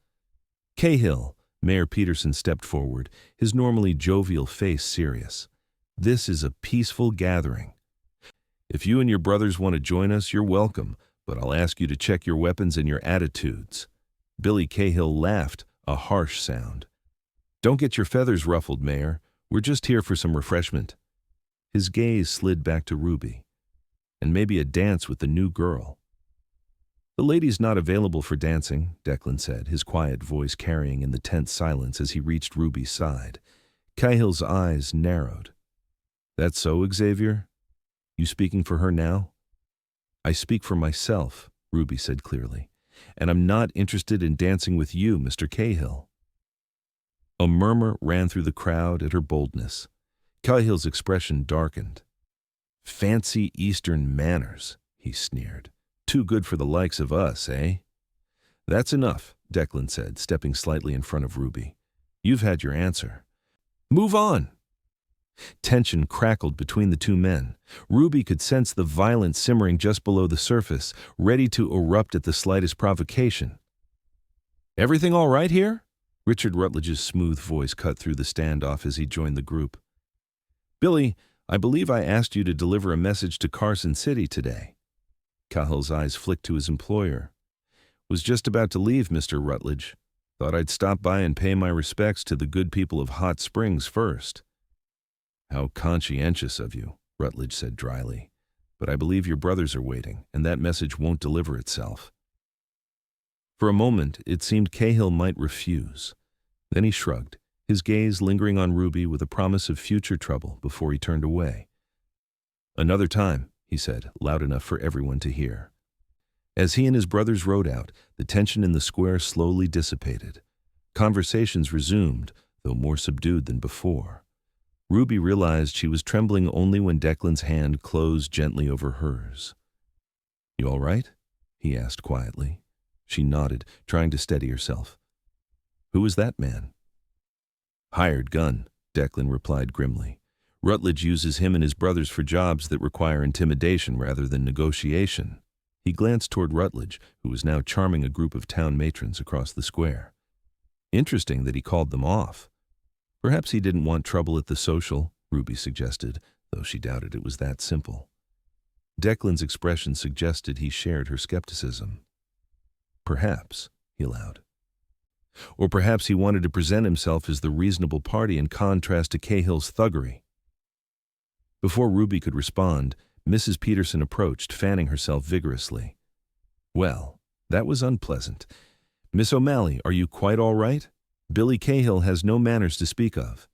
"Cahill," Mayor Peterson stepped forward, his normally jovial face serious. "This is a peaceful gathering. If you and your brothers want to join us, you're welcome, but I'll ask you to check your weapons and your attitudes." Billy Cahill laughed, a harsh sound. "Don't get your feathers ruffled, Mayor. We're just here for some refreshment." His gaze slid back to Ruby. "And maybe a dance with the new girl." "The lady's not available for dancing," Declan said, his quiet voice carrying in the tense silence as he reached Ruby's side. Cahill's eyes narrowed. "That's so, Xavier? You speaking for her now?" "I speak for myself," Ruby said clearly. "And I'm not interested in dancing with you, Mr. Cahill." A murmur ran through the crowd at her boldness. Cahill's expression darkened. "Fancy Eastern manners," he sneered. "Too good for the likes of us, eh?" "That's enough," Declan said, stepping slightly in front of Ruby. "You've had your answer. Move on." Tension crackled between the 2 men. Ruby could sense the violence simmering just below the surface, ready to erupt at the slightest provocation. "Everything all right here?" Richard Rutledge's smooth voice cut through the standoff as he joined the group. "Billy, I believe I asked you to deliver a message to Carson City today." Cahill's eyes flicked to his employer. "Was just about to leave, Mr. Rutledge. Thought I'd stop by and pay my respects to the good people of Hot Springs first." "How conscientious of you," Rutledge said dryly. "But I believe your brothers are waiting, and that message won't deliver itself." For a moment, it seemed Cahill might refuse. Then he shrugged, his gaze lingering on Ruby with a promise of future trouble before he turned away. "Another time," he said, loud enough for everyone to hear. As he and his brothers rode out, the tension in the square slowly dissipated. Conversations resumed, though more subdued than before. Ruby realized she was trembling only when Declan's hand closed gently over hers. "You all right?" he asked quietly. She nodded, trying to steady herself. "Who was that man?" "Hired gun," Declan replied grimly. "Rutledge uses him and his brothers for jobs that require intimidation rather than negotiation." He glanced toward Rutledge, who was now charming a group of town matrons across the square. Interesting that he called them off. Perhaps he didn't want trouble at the social, Ruby suggested, though she doubted it was that simple. Declan's expression suggested he shared her skepticism. "Perhaps," he allowed. "Or perhaps he wanted to present himself as the reasonable party in contrast to Cahill's thuggery." Before Ruby could respond, Mrs. Peterson approached, fanning herself vigorously. "Well, that was unpleasant. Miss O'Malley, are you quite all right?" Billy Cahill has no manners to speak of."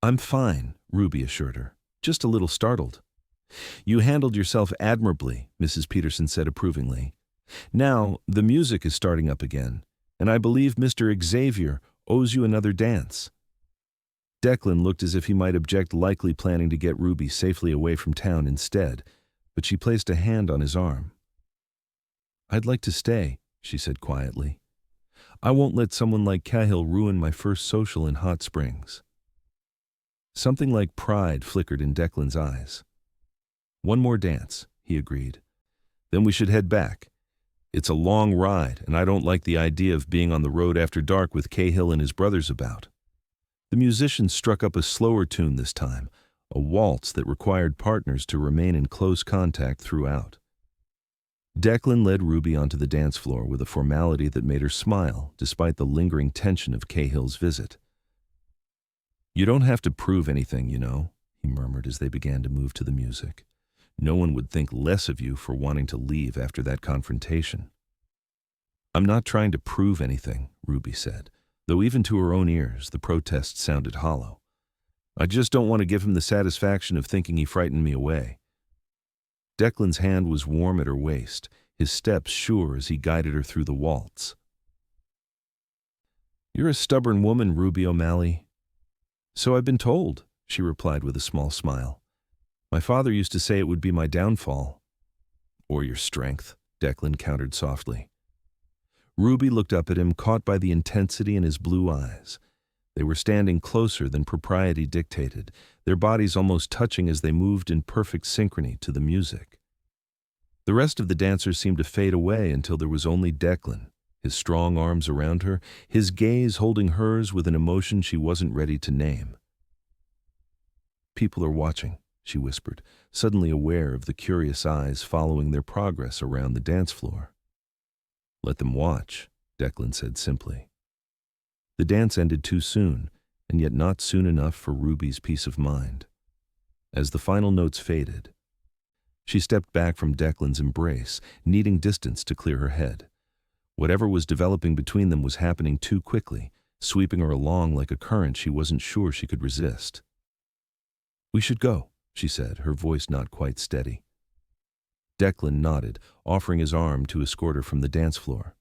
"I'm fine," Ruby assured her, "just a little startled." "You handled yourself admirably," Mrs. Peterson said approvingly. "Now, the music is starting up again, and I believe Mr. Xavier owes you another dance." Declan looked as if he might object, likely planning to get Ruby safely away from town instead, but she placed a hand on his arm. "I'd like to stay," she said quietly. "I won't let someone like Cahill ruin my first social in Hot Springs." Something like pride flickered in Declan's eyes. "One more dance," he agreed. "Then we should head back. It's a long ride, and I don't like the idea of being on the road after dark with Cahill and his brothers about." The musicians struck up a slower tune this time, a waltz that required partners to remain in close contact throughout. Declan led Ruby onto the dance floor with a formality that made her smile, despite the lingering tension of Cahill's visit. "You don't have to prove anything, you know," he murmured as they began to move to the music. "No one would think less of you for wanting to leave after that confrontation." "I'm not trying to prove anything," Ruby said, though even to her own ears the protest sounded hollow. "I just don't want to give him the satisfaction of thinking he frightened me away." Declan's hand was warm at her waist, his steps sure as he guided her through the waltz. "You're a stubborn woman, Ruby O'Malley." "So I've been told," she replied with a small smile. "My father used to say it would be my downfall." "Or your strength," Declan countered softly. Ruby looked up at him, caught by the intensity in his blue eyes. They were standing closer than propriety dictated, their bodies almost touching as they moved in perfect synchrony to the music. The rest of the dancers seemed to fade away until there was only Declan, his strong arms around her, his gaze holding hers with an emotion she wasn't ready to name. "People are watching," she whispered, suddenly aware of the curious eyes following their progress around the dance floor. "Let them watch," Declan said simply. The dance ended too soon, and yet not soon enough for Ruby's peace of mind. As the final notes faded, she stepped back from Declan's embrace, needing distance to clear her head. Whatever was developing between them was happening too quickly, sweeping her along like a current she wasn't sure she could resist. "We should go," she said, her voice not quite steady. Declan nodded, offering his arm to escort her from the dance floor.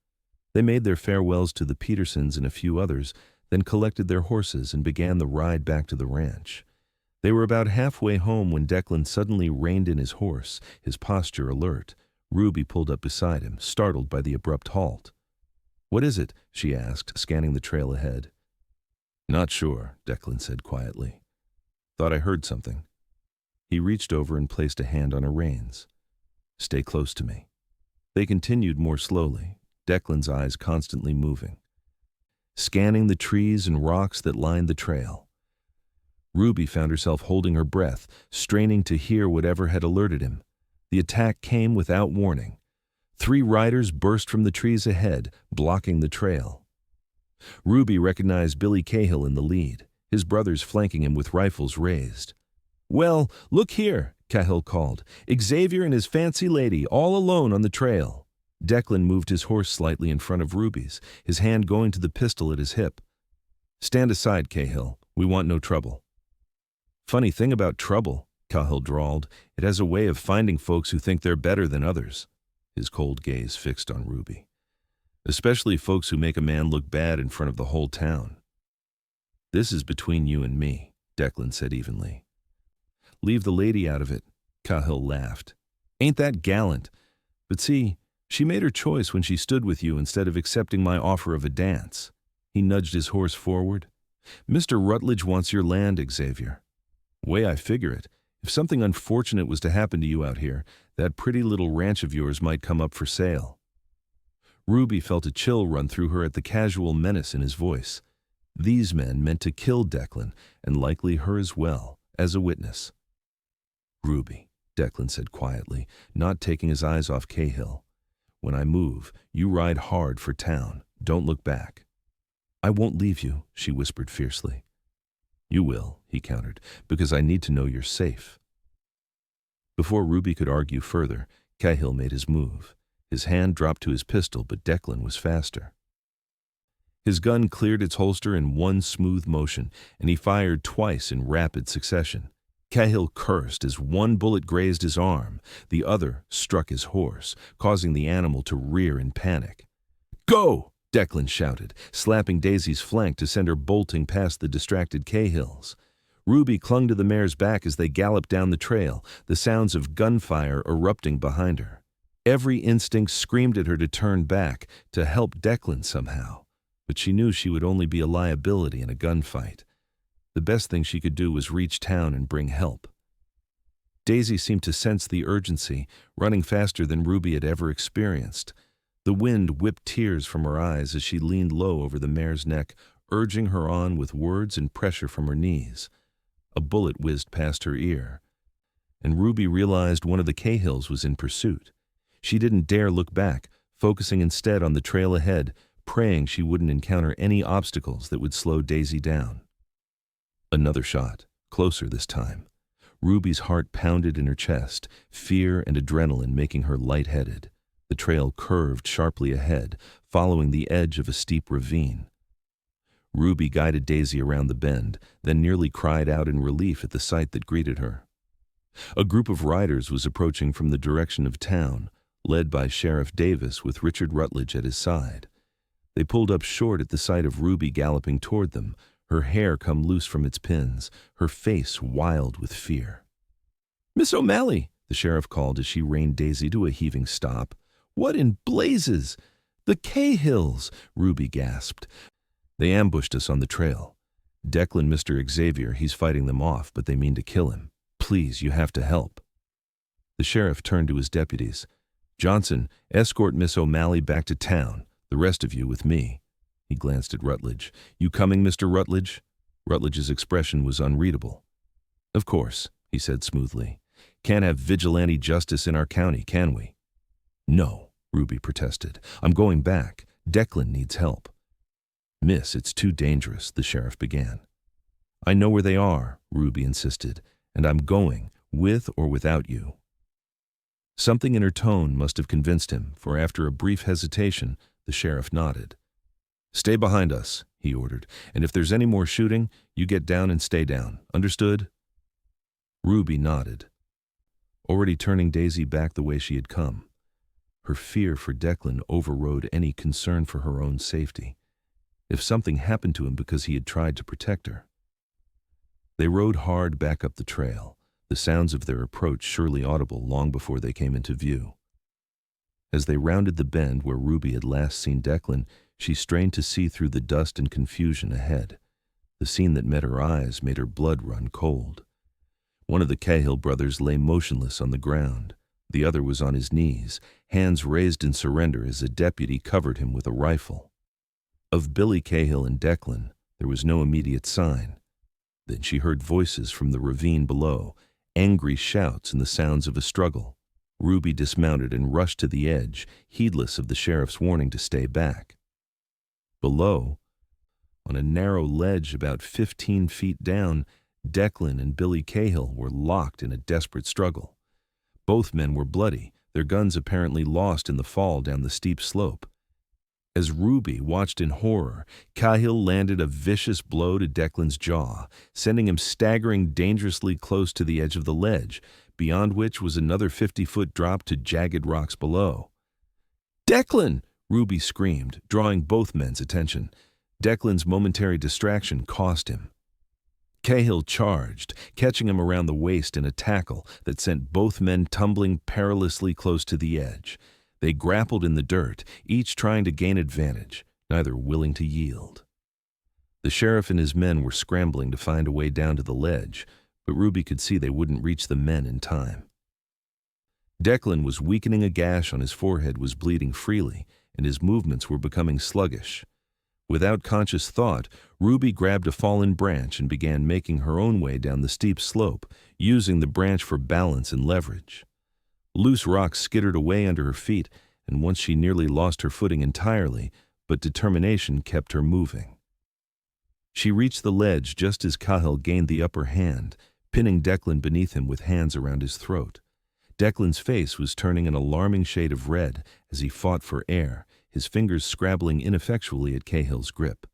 They made their farewells to the Petersons and a few others, then collected their horses and began the ride back to the ranch. They were about halfway home when Declan suddenly reined in his horse, his posture alert. Ruby pulled up beside him, startled by the abrupt halt. "What is it?" she asked, scanning the trail ahead. "Not sure," Declan said quietly. "Thought I heard something." He reached over and placed a hand on her reins. "Stay close to me." They continued more slowly, Declan's eyes constantly moving, scanning the trees and rocks that lined the trail. Ruby found herself holding her breath, straining to hear whatever had alerted him. The attack came without warning. 3 riders burst from the trees ahead, blocking the trail. Ruby recognized Billy Cahill in the lead, his brothers flanking him with rifles raised. "Well, look here," Cahill called. "Xavier and his fancy lady, all alone on the trail." Declan moved his horse slightly in front of Ruby's, his hand going to the pistol at his hip. "Stand aside, Cahill. We want no trouble." "Funny thing about trouble," Cahill drawled. "It has a way of finding folks who think they're better than others." His cold gaze fixed on Ruby. "Especially folks who make a man look bad in front of the whole town." "This is between you and me," Declan said evenly. "Leave the lady out of it," Cahill laughed. "Ain't that gallant? But see, she made her choice when she stood with you instead of accepting my offer of a dance." He nudged his horse forward. "Mr. Rutledge wants your land, Xavier. Way I figure it, if something unfortunate was to happen to you out here, that pretty little ranch of yours might come up for sale." Ruby felt a chill run through her at the casual menace in his voice. These men meant to kill Declan, and likely her as well, as a witness. "Ruby," Declan said quietly, not taking his eyes off Cahill. "When I move, you ride hard for town. Don't look back." "I won't leave you," she whispered fiercely. "You will," he countered, "because I need to know you're safe." Before Ruby could argue further, Cahill made his move. His hand dropped to his pistol, but Declan was faster. His gun cleared its holster in one smooth motion, and he fired twice in rapid succession. Cahill cursed as one bullet grazed his arm, the other struck his horse, causing the animal to rear in panic. "Go!" Declan shouted, slapping Daisy's flank to send her bolting past the distracted Cahills. Ruby clung to the mare's back as they galloped down the trail, the sounds of gunfire erupting behind her. Every instinct screamed at her to turn back, to help Declan somehow, but she knew she would only be a liability in a gunfight. The best thing she could do was reach town and bring help. Daisy seemed to sense the urgency, running faster than Ruby had ever experienced. The wind whipped tears from her eyes as she leaned low over the mare's neck, urging her on with words and pressure from her knees. A bullet whizzed past her ear, and Ruby realized one of the Cahills was in pursuit. She didn't dare look back, focusing instead on the trail ahead, praying she wouldn't encounter any obstacles that would slow Daisy down. Another shot, closer this time. Ruby's heart pounded in her chest, fear and adrenaline making her lightheaded. The trail curved sharply ahead, following the edge of a steep ravine. Ruby guided Daisy around the bend, then nearly cried out in relief at the sight that greeted her. A group of riders was approaching from the direction of town, led by Sheriff Davis with Richard Rutledge at his side. They pulled up short at the sight of Ruby galloping toward them, her hair come loose from its pins, her face wild with fear. "Miss O'Malley," the sheriff called as she reined Daisy to a heaving stop. "What in blazes?" "The Cahills," Ruby gasped. "They ambushed us on the trail. Declan Mr. Xavier, he's fighting them off, but they mean to kill him. Please, you have to help." The sheriff turned to his deputies. "Johnson, escort Miss O'Malley back to town, the rest of you with me." He glanced at Rutledge. "You coming, Mr. Rutledge?" Rutledge's expression was unreadable. "Of course," he said smoothly. "Can't have vigilante justice in our county, can we?" "No," Ruby protested. "I'm going back. Declan needs help." "Miss, it's too dangerous," the sheriff began. "I know where they are," Ruby insisted, "and I'm going, with or without you." Something in her tone must have convinced him, for after a brief hesitation, the sheriff nodded. "Stay behind us," he ordered, "and if there's any more shooting, you get down and stay down. Understood?" Ruby nodded, already turning Daisy back the way she had come. Her fear for Declan overrode any concern for her own safety. If something happened to him because he had tried to protect her. They rode hard back up the trail, the sounds of their approach surely audible long before they came into view. As they rounded the bend where Ruby had last seen Declan, she strained to see through the dust and confusion ahead. The scene that met her eyes made her blood run cold. One of the Cahill brothers lay motionless on the ground. The other was on his knees, hands raised in surrender as a deputy covered him with a rifle. Of Billy Cahill and Declan, there was no immediate sign. Then she heard voices from the ravine below, angry shouts and the sounds of a struggle. Ruby dismounted and rushed to the edge, heedless of the sheriff's warning to stay back. Below, on a narrow ledge about 15 feet down, Declan and Billy Cahill were locked in a desperate struggle. Both men were bloody, their guns apparently lost in the fall down the steep slope. As Ruby watched in horror, Cahill landed a vicious blow to Declan's jaw, sending him staggering dangerously close to the edge of the ledge, beyond which was another 50-foot drop to jagged rocks below. "Declan!" Ruby screamed, drawing both men's attention. Declan's momentary distraction cost him. Cahill charged, catching him around the waist in a tackle that sent both men tumbling perilously close to the edge. They grappled in the dirt, each trying to gain advantage, neither willing to yield. The sheriff and his men were scrambling to find a way down to the ledge, but Ruby could see they wouldn't reach the men in time. Declan was weakening, a gash on his forehead was bleeding freely, and his movements were becoming sluggish. Without conscious thought, Ruby grabbed a fallen branch and began making her own way down the steep slope, using the branch for balance and leverage. Loose rocks skittered away under her feet, and once she nearly lost her footing entirely, but determination kept her moving. She reached the ledge just as Cahill gained the upper hand, pinning Declan beneath him with hands around his throat. Declan's face was turning an alarming shade of red as he fought for air, his fingers scrabbling ineffectually at Cahill's grip.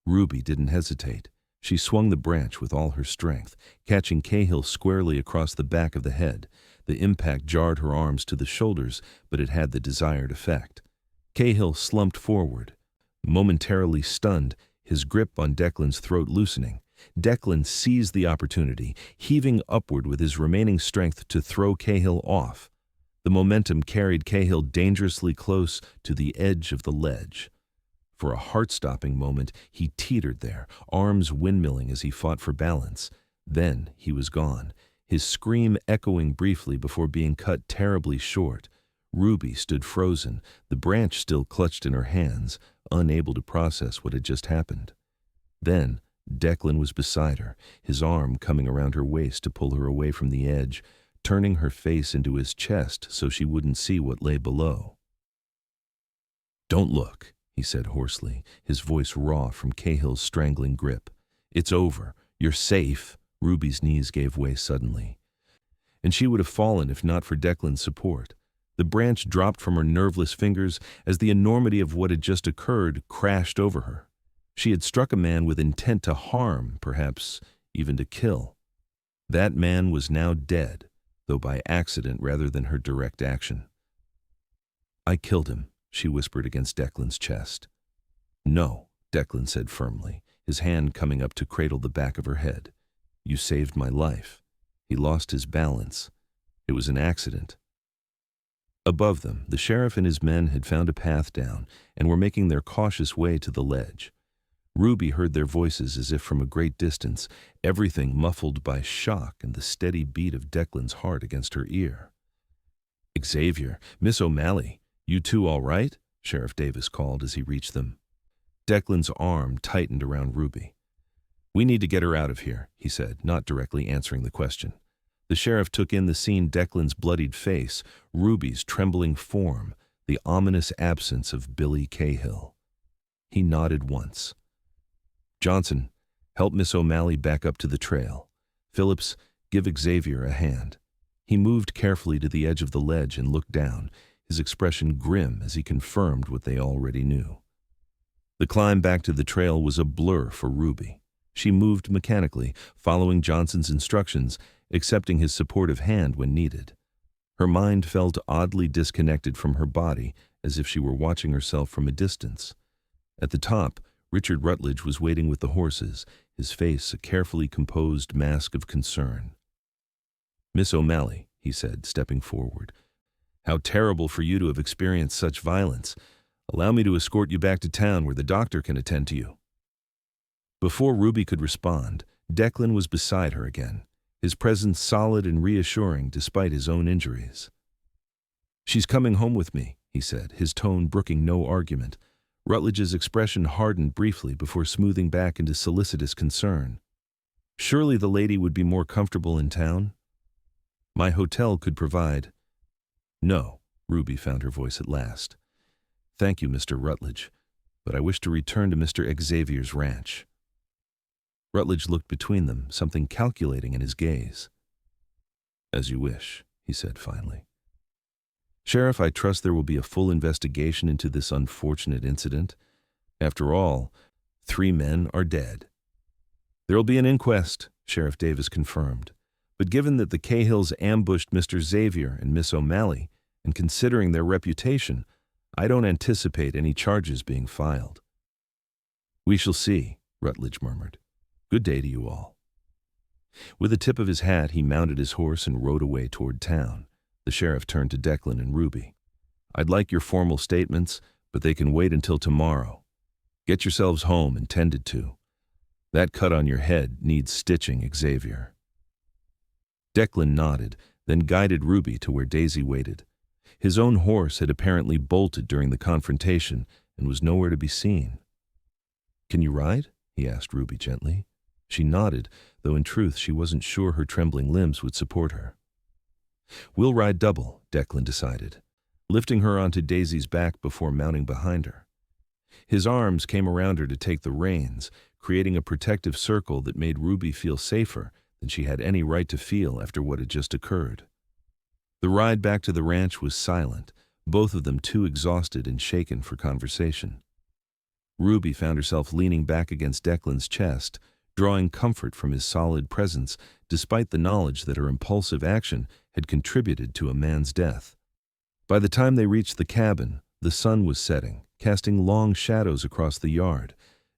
Ruby didn't hesitate. She swung the branch with all her strength, catching Cahill squarely across the back of the head. The impact jarred her arms to the shoulders, but it had the desired effect. Cahill slumped forward, momentarily stunned, his grip on Declan's throat loosening. Declan seized the opportunity, heaving upward with his remaining strength to throw Cahill off. The momentum carried Cahill dangerously close to the edge of the ledge. For a heart-stopping moment, he teetered there, arms windmilling as he fought for balance. Then he was gone, his scream echoing briefly before being cut terribly short. Ruby stood frozen, the branch still clutched in her hands, unable to process what had just happened. Then Declan was beside her, his arm coming around her waist to pull her away from the edge, turning her face into his chest so she wouldn't see what lay below. "Don't look," he said hoarsely, his voice raw from Cahill's strangling grip. "It's over. You're safe." Ruby's knees gave way suddenly, and she would have fallen if not for Declan's support. The branch dropped from her nerveless fingers as the enormity of what had just occurred crashed over her. She had struck a man with intent to harm, perhaps even to kill. That man was now dead, though by accident rather than her direct action. "I killed him," she whispered against Declan's chest. "No," Declan said firmly, his hand coming up to cradle the back of her head. "You saved my life." He lost his balance. It was an accident. Above them, the sheriff and his men had found a path down and were making their cautious way to the ledge. Ruby heard their voices as if from a great distance, everything muffled by shock and the steady beat of Declan's heart against her ear. "Xavier, Miss O'Malley, you two all right?" Sheriff Davis called as he reached them. Declan's arm tightened around Ruby. "We need to get her out of here," he said, not directly answering the question. The sheriff took in the scene: Declan's bloodied face, Ruby's trembling form, the ominous absence of Billy Cahill. He nodded once. "Johnson, help Miss O'Malley back up to the trail. Phillips, give Xavier a hand." He moved carefully to the edge of the ledge and looked down, his expression grim as he confirmed what they already knew. The climb back to the trail was a blur for Ruby. She moved mechanically, following Johnson's instructions, accepting his supportive hand when needed. Her mind felt oddly disconnected from her body, as if she were watching herself from a distance. At the top, Richard Rutledge was waiting with the horses, his face a carefully composed mask of concern. "Miss O'Malley," he said, stepping forward, "how terrible for you to have experienced such violence. Allow me to escort you back to town where the doctor can attend to you." Before Ruby could respond, Declan was beside her again, his presence solid and reassuring despite his own injuries. "She's coming home with me," he said, his tone brooking no argument. Rutledge's expression hardened briefly before smoothing back into solicitous concern. "Surely the lady would be more comfortable in town?" "My hotel could provide—" "No," Ruby found her voice at last. "Thank you, Mr. Rutledge, but I wish to return to Mr. Xavier's ranch." Rutledge looked between them, something calculating in his gaze. "As you wish," he said finally. "Sheriff, I trust there will be a full investigation into this unfortunate incident. After all, 3 men are dead." "There will be an inquest," Sheriff Davis confirmed. "But given that the Cahills ambushed Mr. Xavier and Miss O'Malley, and considering their reputation, I don't anticipate any charges being filed." "We shall see," Rutledge murmured. "Good day to you all." With a tip of his hat, he mounted his horse and rode away toward town. The sheriff turned to Declan and Ruby. "I'd like your formal statements, but they can wait until tomorrow. Get yourselves home and tended to. That cut on your head needs stitching, Xavier." Declan nodded, then guided Ruby to where Daisy waited. His own horse had apparently bolted during the confrontation and was nowhere to be seen. "Can you ride?" he asked Ruby gently. She nodded, though in truth she wasn't sure her trembling limbs would support her. "We'll ride double," Declan decided, lifting her onto Daisy's back before mounting behind her. His arms came around her to take the reins, creating a protective circle that made Ruby feel safer than she had any right to feel after what had just occurred. The ride back to the ranch was silent, both of them too exhausted and shaken for conversation. Ruby found herself leaning back against Declan's chest, drawing comfort from his solid presence despite the knowledge that her impulsive action had contributed to a man's death. By the time they reached the cabin, the sun was setting, casting long shadows across the yard.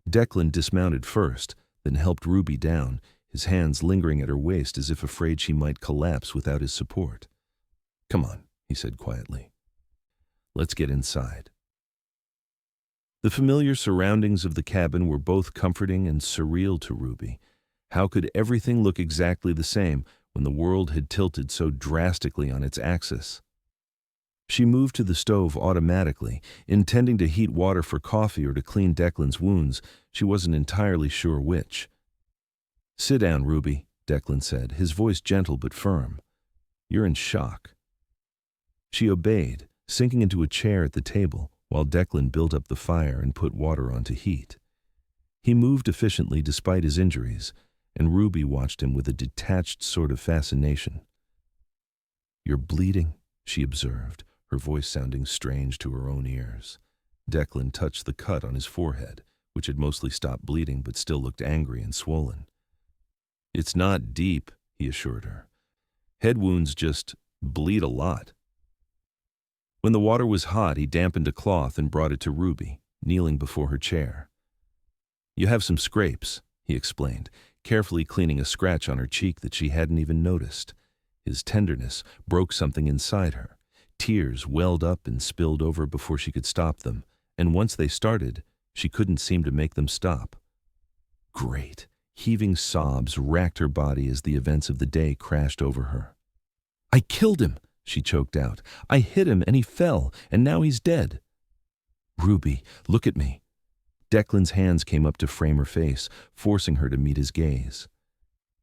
Declan dismounted first, then helped Ruby down, his hands lingering at her waist as if afraid she might collapse without his support. "Come on," he said quietly. "Let's get inside." The familiar surroundings of the cabin were both comforting and surreal to Ruby. How could everything look exactly the same when the world had tilted so drastically on its axis? She moved to the stove automatically, intending to heat water for coffee or to clean Declan's wounds. She wasn't entirely sure which. "Sit down, Ruby," Declan said, his voice gentle but firm. "You're in shock." She obeyed, sinking into a chair at the table, while Declan built up the fire and put water on to heat. He moved efficiently despite his injuries, and Ruby watched him with a detached sort of fascination. "You're bleeding," she observed, her voice sounding strange to her own ears. Declan touched the cut on his forehead, which had mostly stopped bleeding but still looked angry and swollen. "It's not deep," he assured her. "Head wounds just bleed a lot." When the water was hot, he dampened a cloth and brought it to Ruby, kneeling before her chair. "You have some scrapes," he explained, carefully cleaning a scratch on her cheek that she hadn't even noticed. His tenderness broke something inside her. Tears welled up and spilled over before she could stop them, and once they started, she couldn't seem to make them stop. Great, heaving sobs racked her body as the events of the day crashed over her. "I killed him," she choked out. "I hit him and he fell, and now he's dead." "Ruby, look at me." Declan's hands came up to frame her face, forcing her to meet his gaze.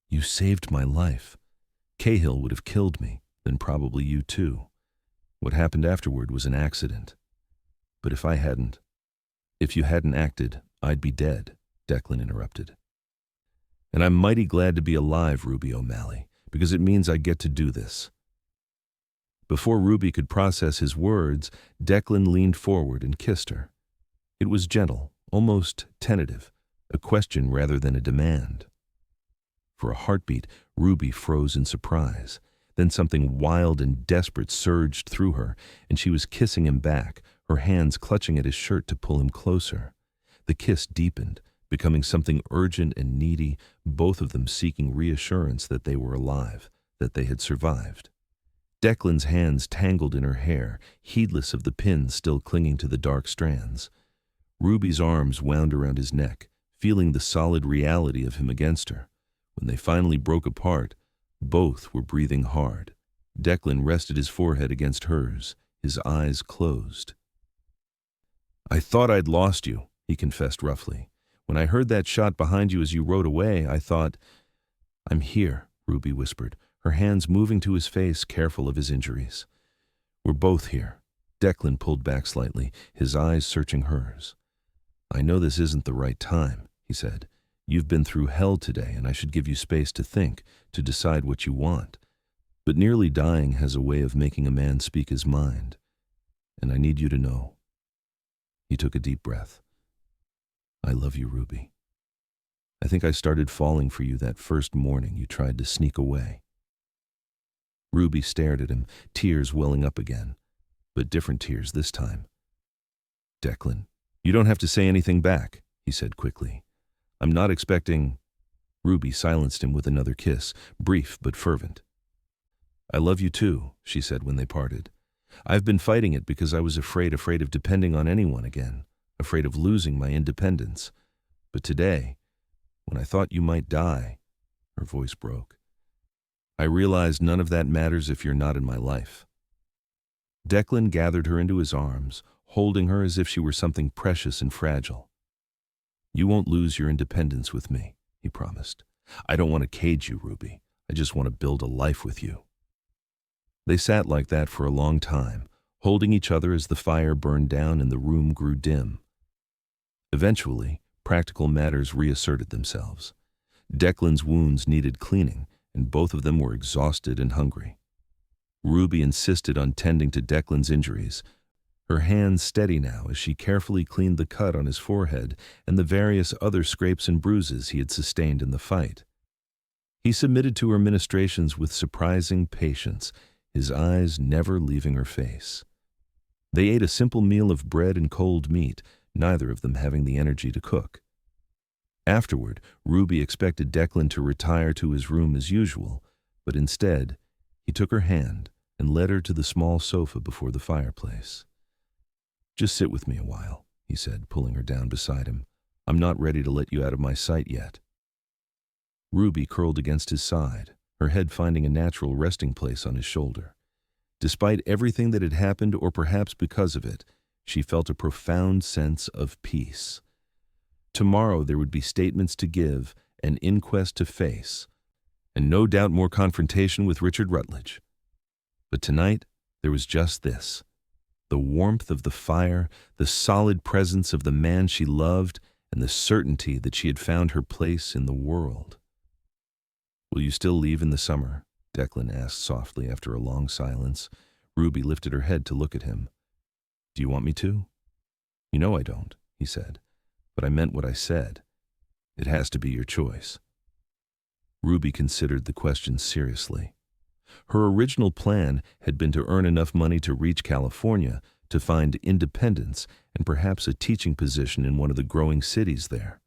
"You saved my life. Cahill would have killed me, then probably you too. What happened afterward was an accident. But if you hadn't acted, I'd be dead," Declan interrupted. "And I'm mighty glad to be alive, Ruby O'Malley, because it means I get to do this." Before Ruby could process his words, Declan leaned forward and kissed her. It was gentle, almost tentative, a question rather than a demand. For a heartbeat, Ruby froze in surprise. Then something wild and desperate surged through her, and she was kissing him back, her hands clutching at his shirt to pull him closer. The kiss deepened, becoming something urgent and needy, both of them seeking reassurance that they were alive, that they had survived. Declan's hands tangled in her hair, heedless of the pins still clinging to the dark strands. Ruby's arms wound around his neck, feeling the solid reality of him against her. When they finally broke apart, both were breathing hard. Declan rested his forehead against hers, his eyes closed. "I thought I'd lost you," he confessed roughly. "When I heard that shot behind you as you rode away, I thought—" "I'm here," Ruby whispered, her hands moving to his face, careful of his injuries. "We're both here." Declan pulled back slightly, his eyes searching hers. "I know this isn't the right time," he said. "You've been through hell today, and I should give you space to think, to decide what you want. But nearly dying has a way of making a man speak his mind. And I need you to know." He took a deep breath. "I love you, Ruby. I think I started falling for you that first morning you tried to sneak away." Ruby stared at him, tears welling up again, but different tears this time. "Declan, you don't have to say anything back," he said quickly. "I'm not expecting—" Ruby silenced him with another kiss, brief but fervent. "I love you too," she said when they parted. "I've been fighting it because I was afraid of depending on anyone again, afraid of losing my independence. But today, when I thought you might die," her voice broke, "I realized none of that matters if you're not in my life." Declan gathered her into his arms, holding her as if she were something precious and fragile. "You won't lose your independence with me," he promised. "I don't want to cage you, Ruby. I just want to build a life with you." They sat like that for a long time, holding each other as the fire burned down and the room grew dim. Eventually, practical matters reasserted themselves. Declan's wounds needed cleaning, and both of them were exhausted and hungry. Ruby insisted on tending to Declan's injuries, her hands steady now as she carefully cleaned the cut on his forehead and the various other scrapes and bruises he had sustained in the fight. He submitted to her ministrations with surprising patience, his eyes never leaving her face. They ate a simple meal of bread and cold meat, neither of them having the energy to cook. Afterward, Ruby expected Declan to retire to his room as usual, but instead, he took her hand and led her to the small sofa before the fireplace. "Just sit with me a while," he said, pulling her down beside him. "I'm not ready to let you out of my sight yet." Ruby curled against his side, her head finding a natural resting place on his shoulder. Despite everything that had happened, or perhaps because of it, she felt a profound sense of peace. Tomorrow there would be statements to give, an inquest to face, and no doubt more confrontation with Richard Rutledge. But tonight, there was just this: the warmth of the fire, the solid presence of the man she loved, and the certainty that she had found her place in the world. "Will you still leave in the summer?" Declan asked softly after a long silence. Ruby lifted her head to look at him. "Do you want me to?" "You know I don't," he said, "but I meant what I said. It has to be your choice." Ruby considered the question seriously. Her original plan had been to earn enough money to reach California, to find independence and perhaps a teaching position in one of the growing cities there.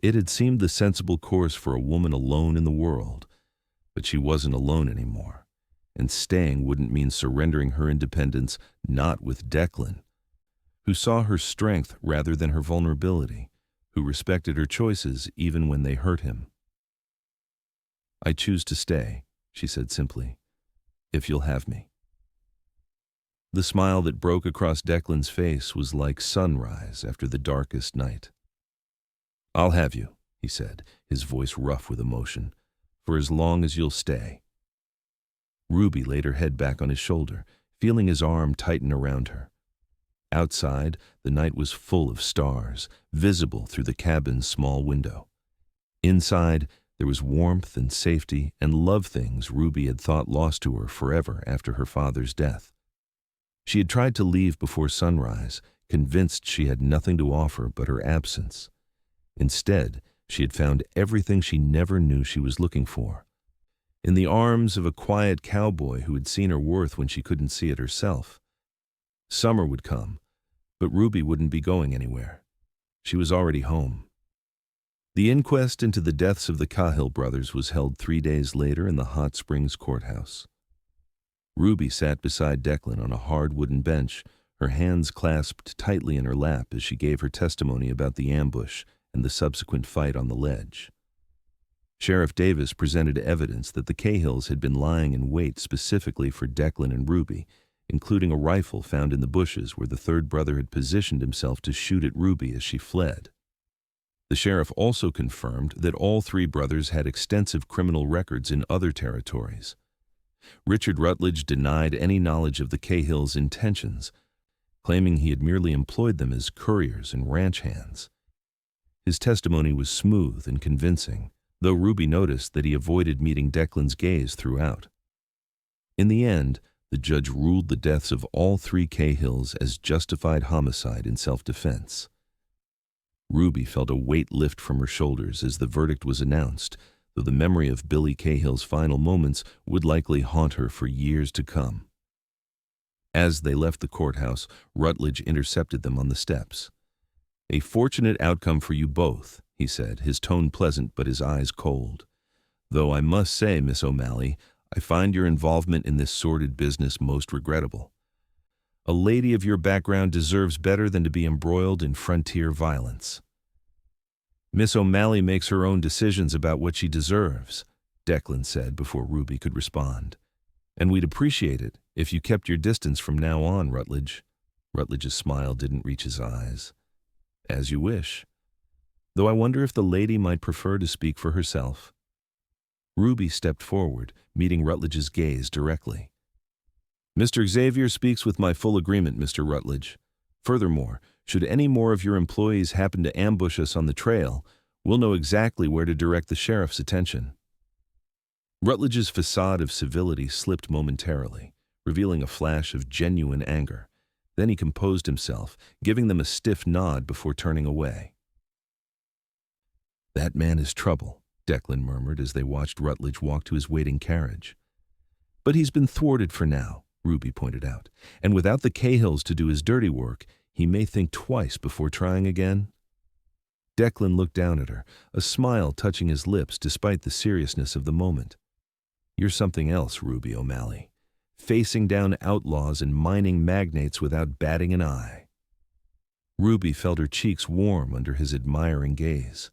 It had seemed the sensible course for a woman alone in the world, but she wasn't alone anymore, and staying wouldn't mean surrendering her independence, not with Declan, who saw her strength rather than her vulnerability, who respected her choices even when they hurt him. "I choose to stay," she said simply, "if you'll have me." The smile that broke across Declan's face was like sunrise after the darkest night. "I'll have you," he said, his voice rough with emotion, "for as long as you'll stay." Ruby laid her head back on his shoulder, feeling his arm tighten around her. Outside, the night was full of stars, visible through the cabin's small window. Inside, there was warmth and safety and love things Ruby had thought lost to her forever after her father's death. She had tried to leave before sunrise, convinced she had nothing to offer but her absence. Instead, she had found everything she never knew she was looking for. In the arms of a quiet cowboy who had seen her worth when she couldn't see it herself. Summer would come, but Ruby wouldn't be going anywhere. She was already home. The inquest into the deaths of the Cahill brothers was held 3 days later in the Hot Springs courthouse. Ruby sat beside Declan on a hard wooden bench, her hands clasped tightly in her lap as she gave her testimony about the ambush and the subsequent fight on the ledge. Sheriff Davis presented evidence that the Cahills had been lying in wait specifically for Declan and Ruby, including a rifle found in the bushes where the third brother had positioned himself to shoot at Ruby as she fled. The sheriff also confirmed that all three brothers had extensive criminal records in other territories. Richard Rutledge denied any knowledge of the Cahills' intentions, claiming he had merely employed them as couriers and ranch hands. His testimony was smooth and convincing, though Ruby noticed that he avoided meeting Declan's gaze throughout. In the end, the judge ruled the deaths of all three Cahills as justified homicide in self-defense. Ruby felt a weight lift from her shoulders as the verdict was announced, though the memory of Billy Cahill's final moments would likely haunt her for years to come. As they left the courthouse, Rutledge intercepted them on the steps. "A fortunate outcome for you both," he said, his tone pleasant but his eyes cold. "Though I must say, Miss O'Malley, I find your involvement in this sordid business most regrettable. A lady of your background deserves better than to be embroiled in frontier violence." "Miss O'Malley makes her own decisions about what she deserves," Declan said before Ruby could respond. "And we'd appreciate it if you kept your distance from now on, Rutledge." Rutledge's smile didn't reach his eyes. "As you wish. Though I wonder if the lady might prefer to speak for herself." Ruby stepped forward, meeting Rutledge's gaze directly. "Mr. Xavier speaks with my full agreement, Mr. Rutledge. Furthermore, should any more of your employees happen to ambush us on the trail, we'll know exactly where to direct the sheriff's attention." Rutledge's facade of civility slipped momentarily, revealing a flash of genuine anger. Then he composed himself, giving them a stiff nod before turning away. "That man is trouble," Declan murmured as they watched Rutledge walk to his waiting carriage. "But he's been thwarted for now," Ruby pointed out, "and without the Cahills to do his dirty work, he may think twice before trying again." Declan looked down at her, a smile touching his lips despite the seriousness of the moment. "You're something else, Ruby O'Malley. Facing down outlaws and mining magnates without batting an eye." Ruby felt her cheeks warm under his admiring gaze.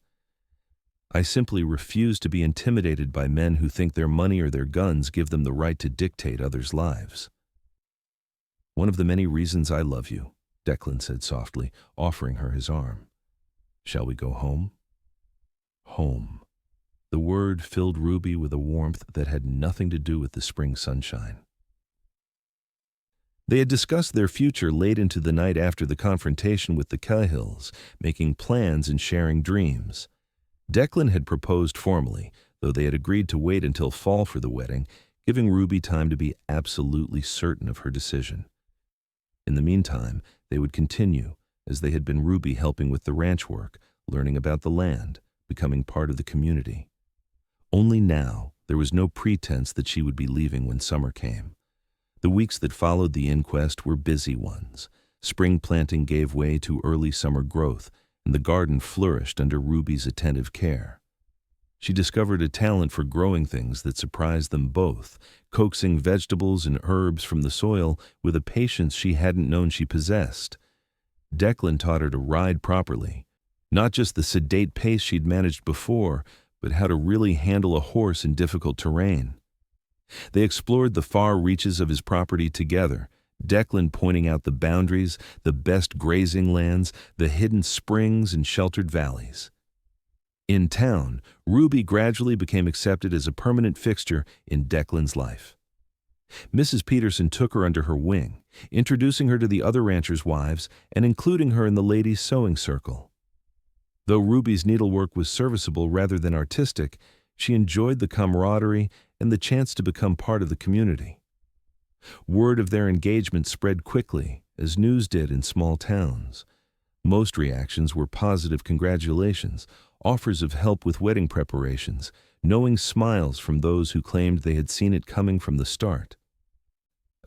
"I simply refuse to be intimidated by men who think their money or their guns give them the right to dictate others' lives." "One of the many reasons I love you," Declan said softly, offering her his arm. "Shall we go home?" Home. The word filled Ruby with a warmth that had nothing to do with the spring sunshine. They had discussed their future late into the night after the confrontation with the Cahills, making plans and sharing dreams. Declan had proposed formally, though they had agreed to wait until fall for the wedding, giving Ruby time to be absolutely certain of her decision. In the meantime, they would continue, as they had been Ruby helping with the ranch work, learning about the land, becoming part of the community. Only now, there was no pretense that she would be leaving when summer came. The weeks that followed the inquest were busy ones. Spring planting gave way to early summer growth, and the garden flourished under Ruby's attentive care. She discovered a talent for growing things that surprised them both, coaxing vegetables and herbs from the soil with a patience she hadn't known she possessed. Declan taught her to ride properly, not just the sedate pace she'd managed before, but how to really handle a horse in difficult terrain. They explored the far reaches of his property together, Declan pointing out the boundaries, the best grazing lands, the hidden springs and sheltered valleys. In town, Ruby gradually became accepted as a permanent fixture in Declan's life. Mrs. Peterson took her under her wing, introducing her to the other ranchers' wives and including her in the ladies' sewing circle. Though Ruby's needlework was serviceable rather than artistic, she enjoyed the camaraderie and the chance to become part of the community. Word of their engagement spread quickly, as news did in small towns. Most reactions were positive congratulations, offers of help with wedding preparations, knowing smiles from those who claimed they had seen it coming from the start.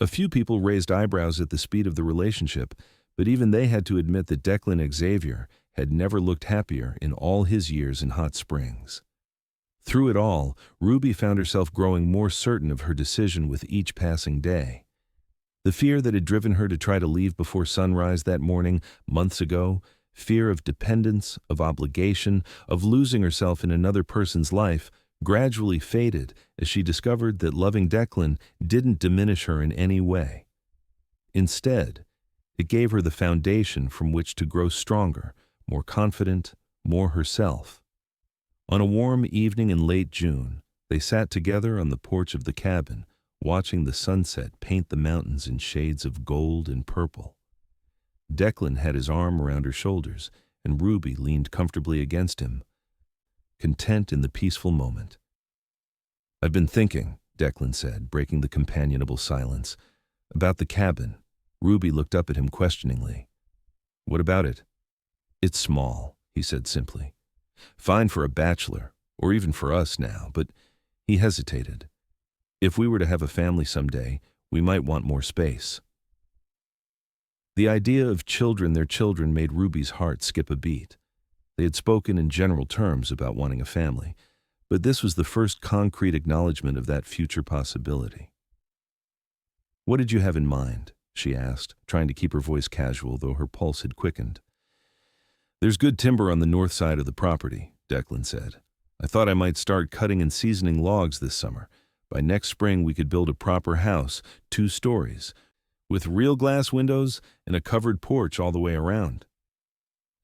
A few people raised eyebrows at the speed of the relationship, but even they had to admit that Declan Xavier had never looked happier in all his years in Hot Springs. Through it all, Ruby found herself growing more certain of her decision with each passing day. The fear that had driven her to try to leave before sunrise that morning, months ago, fear of dependence, of obligation, of losing herself in another person's life, gradually faded as she discovered that loving Declan didn't diminish her in any way. Instead, it gave her the foundation from which to grow stronger, more confident, more herself. On a warm evening in late June, they sat together on the porch of the cabin, watching the sunset paint the mountains in shades of gold and purple. Declan had his arm around her shoulders, and Ruby leaned comfortably against him, content in the peaceful moment. "I've been thinking," Declan said, breaking the companionable silence, "about the cabin." Ruby looked up at him questioningly. "What about it?" "It's small," he said simply. "Fine for a bachelor, or even for us now, but—" he hesitated. "If we were to have a family someday, we might want more space." The idea of their children made Ruby's heart skip a beat. They had spoken in general terms about wanting a family, but this was the first concrete acknowledgement of that future possibility. "What did you have in mind?" she asked, trying to keep her voice casual, though her pulse had quickened. "There's good timber on the north side of the property," Declan said. "I thought I might start cutting and seasoning logs this summer. By next spring we could build a proper house, 2 stories, with real glass windows and a covered porch all the way around."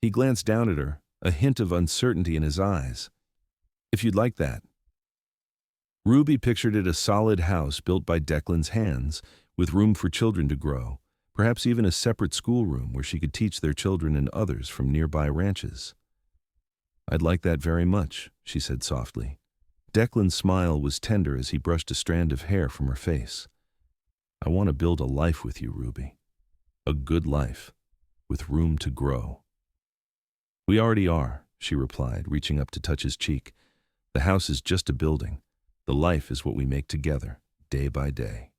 He glanced down at her, a hint of uncertainty in his eyes. "If you'd like that." Ruby pictured it a solid house built by Declan's hands, with room for children to grow, perhaps even a separate schoolroom where she could teach their children and others from nearby ranches. "I'd like that very much," she said softly. Declan's smile was tender as he brushed a strand of hair from her face. "I want to build a life with you, Ruby." A good life, with room to grow. We already are, she replied, reaching up to touch his cheek. The house is just a building. The life is what we make together, day by day.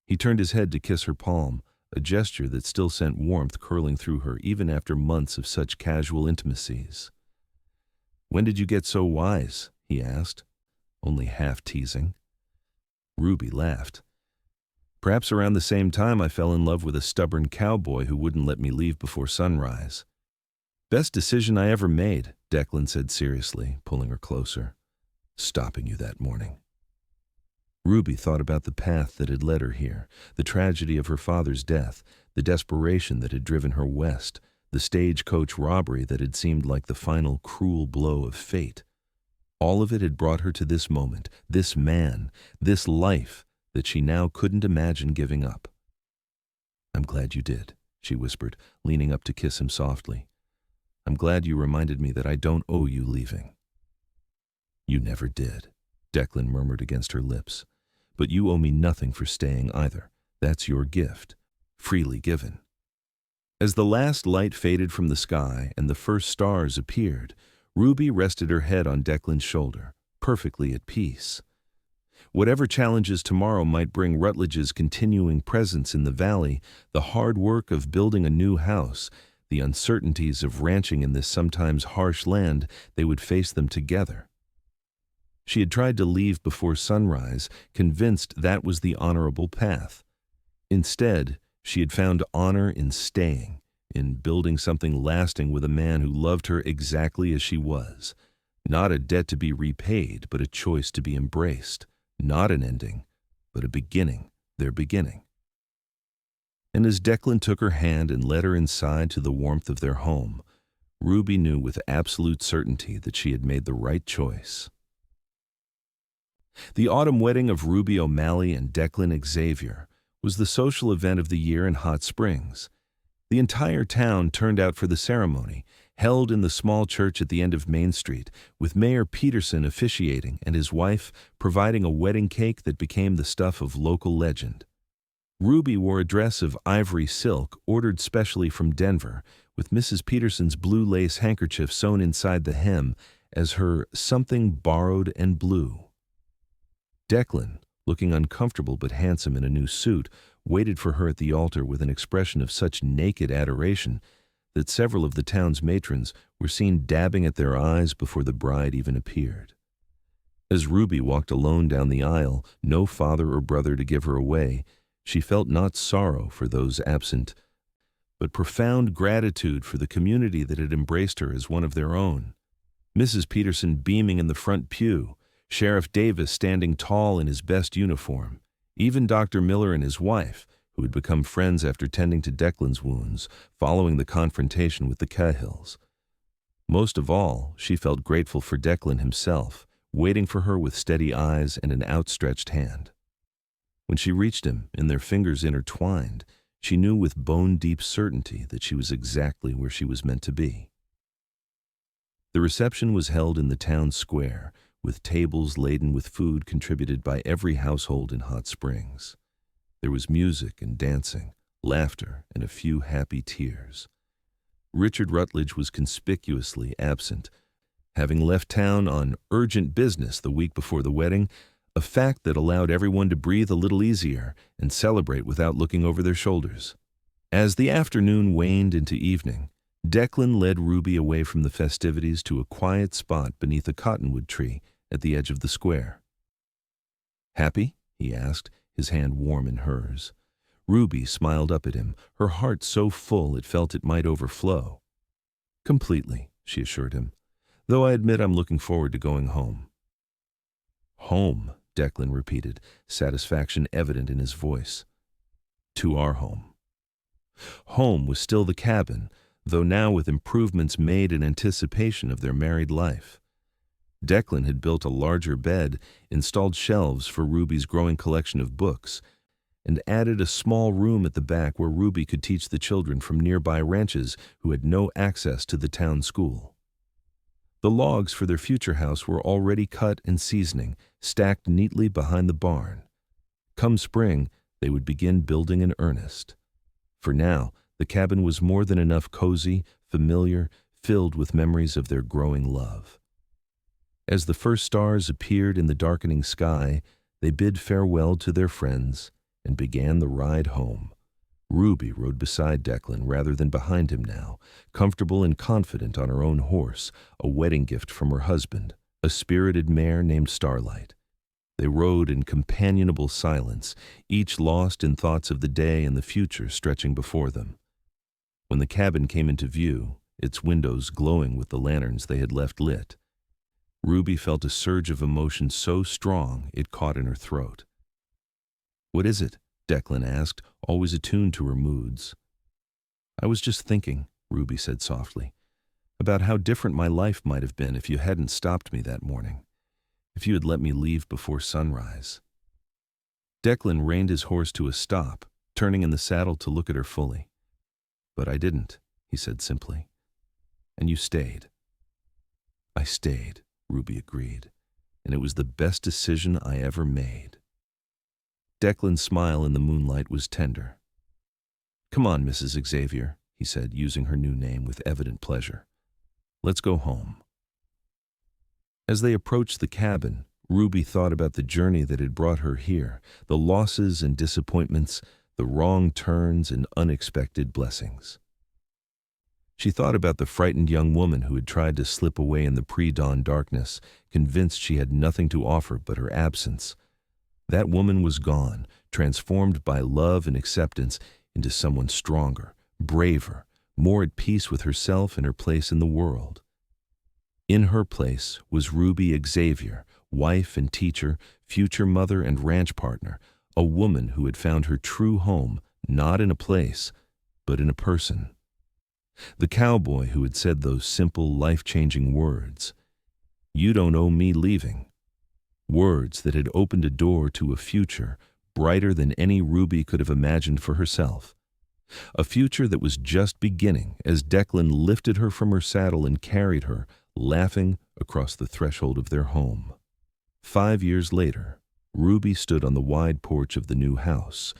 He turned his head to kiss her palm, a gesture that still sent warmth curling through her even after months of such casual intimacies. When did you get so wise? He asked, only half teasing. Ruby laughed. Perhaps around the same time I fell in love with a stubborn cowboy who wouldn't let me leave before sunrise. Best decision I ever made, Declan said seriously, pulling her closer. Stopping you that morning. Ruby thought about the path that had led her here, the tragedy of her father's death, the desperation that had driven her west, the stagecoach robbery that had seemed like the final cruel blow of fate. All of it had brought her to this moment, this man, this life that she now couldn't imagine giving up. I'm glad you did, she whispered, leaning up to kiss him softly. I'm glad you reminded me that I don't owe you leaving. You never did, Declan murmured against her lips. But you owe me nothing for staying either. That's your gift, freely given. As the last light faded from the sky and the first stars appeared, Ruby rested her head on Declan's shoulder, perfectly at peace. Whatever challenges tomorrow might bring Rutledge's continuing presence in the valley, the hard work of building a new house, the uncertainties of ranching in this sometimes harsh land, they would face them together. She had tried to leave before sunrise, convinced that was the honorable path. Instead, she had found honor in staying, in building something lasting with a man who loved her exactly as she was. Not a debt to be repaid, but a choice to be embraced. Not an ending, but a beginning, their beginning. And as Declan took her hand and led her inside to the warmth of their home, Ruby knew with absolute certainty that she had made the right choice. The autumn wedding of Ruby O'Malley and Declan Xavier was the social event of the year in Hot Springs. The entire town turned out for the ceremony, held in the small church at the end of Main Street, with Mayor Peterson officiating and his wife providing a wedding cake that became the stuff of local legend. Ruby wore a dress of ivory silk ordered specially from Denver, with Mrs. Peterson's blue lace handkerchief sewn inside the hem as her something borrowed and blue. Declan, looking uncomfortable but handsome in a new suit, waited for her at the altar with an expression of such naked adoration that several of the town's matrons were seen dabbing at their eyes before the bride even appeared. As Ruby walked alone down the aisle, no father or brother to give her away, she felt not sorrow for those absent, but profound gratitude for the community that had embraced her as one of their own. Mrs. Peterson beaming in the front pew, Sheriff Davis standing tall in his best uniform, even Dr. Miller and his wife, who had become friends after tending to Declan's wounds following the confrontation with the Cahills. Most of all, she felt grateful for Declan himself, waiting for her with steady eyes and an outstretched hand. When she reached him, and their fingers intertwined, she knew with bone-deep certainty that she was exactly where she was meant to be. The reception was held in the town square, with tables laden with food contributed by every household in Hot Springs. There was music and dancing, laughter, and a few happy tears. Richard Rutledge was conspicuously absent, having left town on urgent business the week before the wedding, a fact that allowed everyone to breathe a little easier and celebrate without looking over their shoulders. As the afternoon waned into evening, Declan led Ruby away from the festivities to a quiet spot beneath a cottonwood tree at the edge of the square. "Happy?" he asked, his hand warm in hers. Ruby smiled up at him, her heart so full it felt it might overflow. "Completely," she assured him, "though I admit I'm looking forward to going home." "Home," Declan repeated, satisfaction evident in his voice. "To our home." Home was still the cabin, though now with improvements made in anticipation of their married life. Declan had built a larger bed, installed shelves for Ruby's growing collection of books, and added a small room at the back where Ruby could teach the children from nearby ranches who had no access to the town school. The logs for their future house were already cut and seasoning, stacked neatly behind the barn. Come spring, they would begin building in earnest. For now, the cabin was more than enough cozy, familiar, filled with memories of their growing love. As the first stars appeared in the darkening sky, they bid farewell to their friends and began the ride home. Ruby rode beside Declan rather than behind him now, comfortable and confident on her own horse, a wedding gift from her husband, a spirited mare named Starlight. They rode in companionable silence, each lost in thoughts of the day and the future stretching before them. When the cabin came into view, its windows glowing with the lanterns they had left lit, Ruby felt a surge of emotion so strong it caught in her throat. "What is it?" Declan asked, always attuned to her moods. "I was just thinking," Ruby said softly, "about how different my life might have been if you hadn't stopped me that morning. If you had let me leave before sunrise." Declan reined his horse to a stop, turning in the saddle to look at her fully. "But I didn't," he said simply. "And you stayed." "I stayed," Ruby agreed, "and it was the best decision I ever made." Declan's smile in the moonlight was tender. "Come on, Mrs. Xavier," he said, using her new name with evident pleasure. "Let's go home." As they approached the cabin, Ruby thought about the journey that had brought her here, the losses and disappointments, the wrong turns and unexpected blessings. She thought about the frightened young woman who had tried to slip away in the pre-dawn darkness, convinced she had nothing to offer but her absence. That woman was gone, transformed by love and acceptance into someone stronger, braver, more at peace with herself and her place in the world. In her place was Ruby Xavier, wife and teacher, future mother and ranch partner, a woman who had found her true home not in a place, but in a person. The cowboy who had said those simple, life-changing words, "You don't owe me leaving." Words that had opened a door to a future brighter than any Ruby could have imagined for herself. A future that was just beginning as Declan lifted her from her saddle and carried her, laughing, across the threshold of their home. 5 years later, Ruby stood on the wide porch of the new house,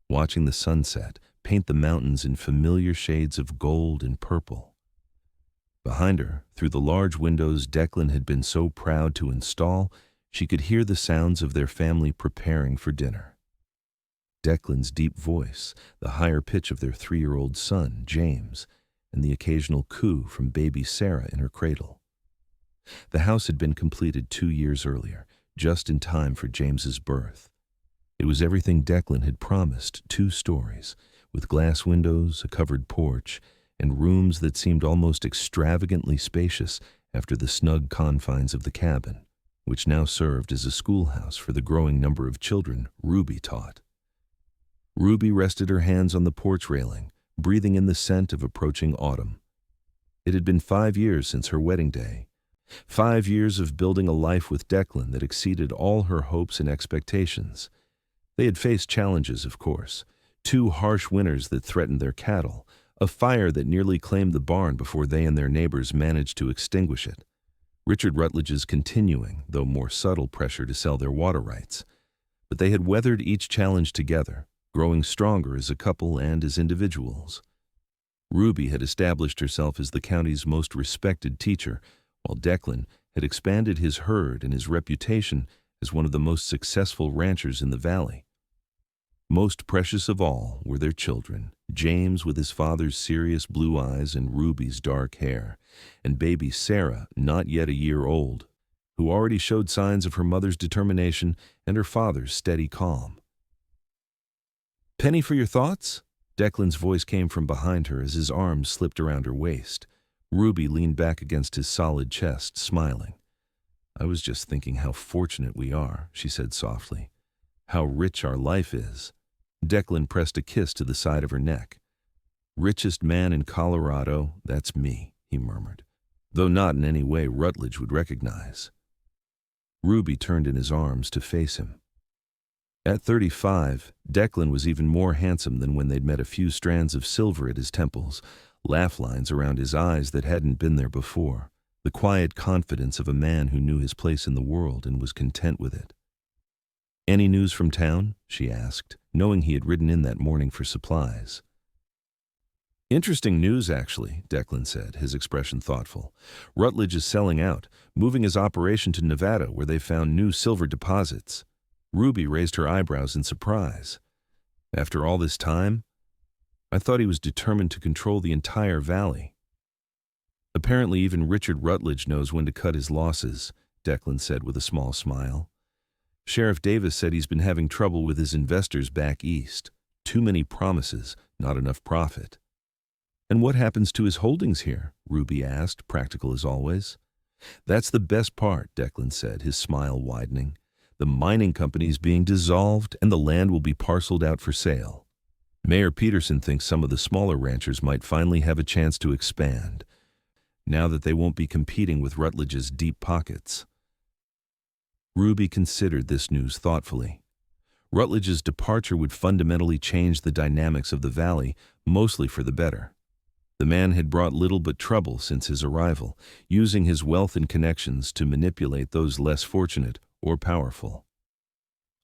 watching the sunset paint the mountains in familiar shades of gold and purple. Behind her, through the large windows Declan had been so proud to install, she could hear the sounds of their family preparing for dinner. Declan's deep voice, the higher pitch of their 3-year-old son, James, and the occasional coo from baby Sarah in her cradle. The house had been completed 2 years earlier, just in time for James's birth. It was everything Declan had promised, 2 stories, with glass windows, a covered porch, and rooms that seemed almost extravagantly spacious after the snug confines of the cabin, which now served as a schoolhouse for the growing number of children Ruby taught. Ruby rested her hands on the porch railing, breathing in the scent of approaching autumn. It had been 5 years since her wedding day. 5 years of building a life with Declan that exceeded all her hopes and expectations. They had faced challenges, of course. 2 harsh winters that threatened their cattle, a fire that nearly claimed the barn before they and their neighbors managed to extinguish it. Richard Rutledge's continuing, though more subtle, pressure to sell their water rights. But they had weathered each challenge together, growing stronger as a couple and as individuals. Ruby had established herself as the county's most respected teacher, while Declan had expanded his herd and his reputation as one of the most successful ranchers in the valley. Most precious of all were their children, James with his father's serious blue eyes and Ruby's dark hair, and baby Sarah, not yet a year old, who already showed signs of her mother's determination and her father's steady calm. "Penny for your thoughts?" Declan's voice came from behind her as his arms slipped around her waist. Ruby leaned back against his solid chest, smiling. "I was just thinking how fortunate we are," she said softly. "How rich our life is." Declan pressed a kiss to the side of her neck. "Richest man in Colorado, that's me," he murmured, though not in any way Rutledge would recognize. Ruby turned in his arms to face him. At 35, Declan was even more handsome than when they'd met, a few strands of silver at his temples, laugh lines around his eyes that hadn't been there before, the quiet confidence of a man who knew his place in the world and was content with it. "Any news from town?" she asked, knowing he had ridden in that morning for supplies. Interesting news, actually, Declan said, his expression thoughtful. Rutledge is selling out, moving his operation to Nevada, where they found new silver deposits. Ruby raised her eyebrows in surprise. After all this time? I thought he was determined to control the entire valley. Apparently even Richard Rutledge knows when to cut his losses, Declan said with a small smile. Sheriff Davis said he's been having trouble with his investors back east. Too many promises, not enough profit. And what happens to his holdings here? Ruby asked, practical as always. That's the best part, Declan said, his smile widening. The mining company's being dissolved and the land will be parceled out for sale. Mayor Peterson thinks some of the smaller ranchers might finally have a chance to expand, now that they won't be competing with Rutledge's deep pockets. Ruby considered this news thoughtfully. Rutledge's departure would fundamentally change the dynamics of the valley, mostly for the better. The man had brought little but trouble since his arrival, using his wealth and connections to manipulate those less fortunate or powerful.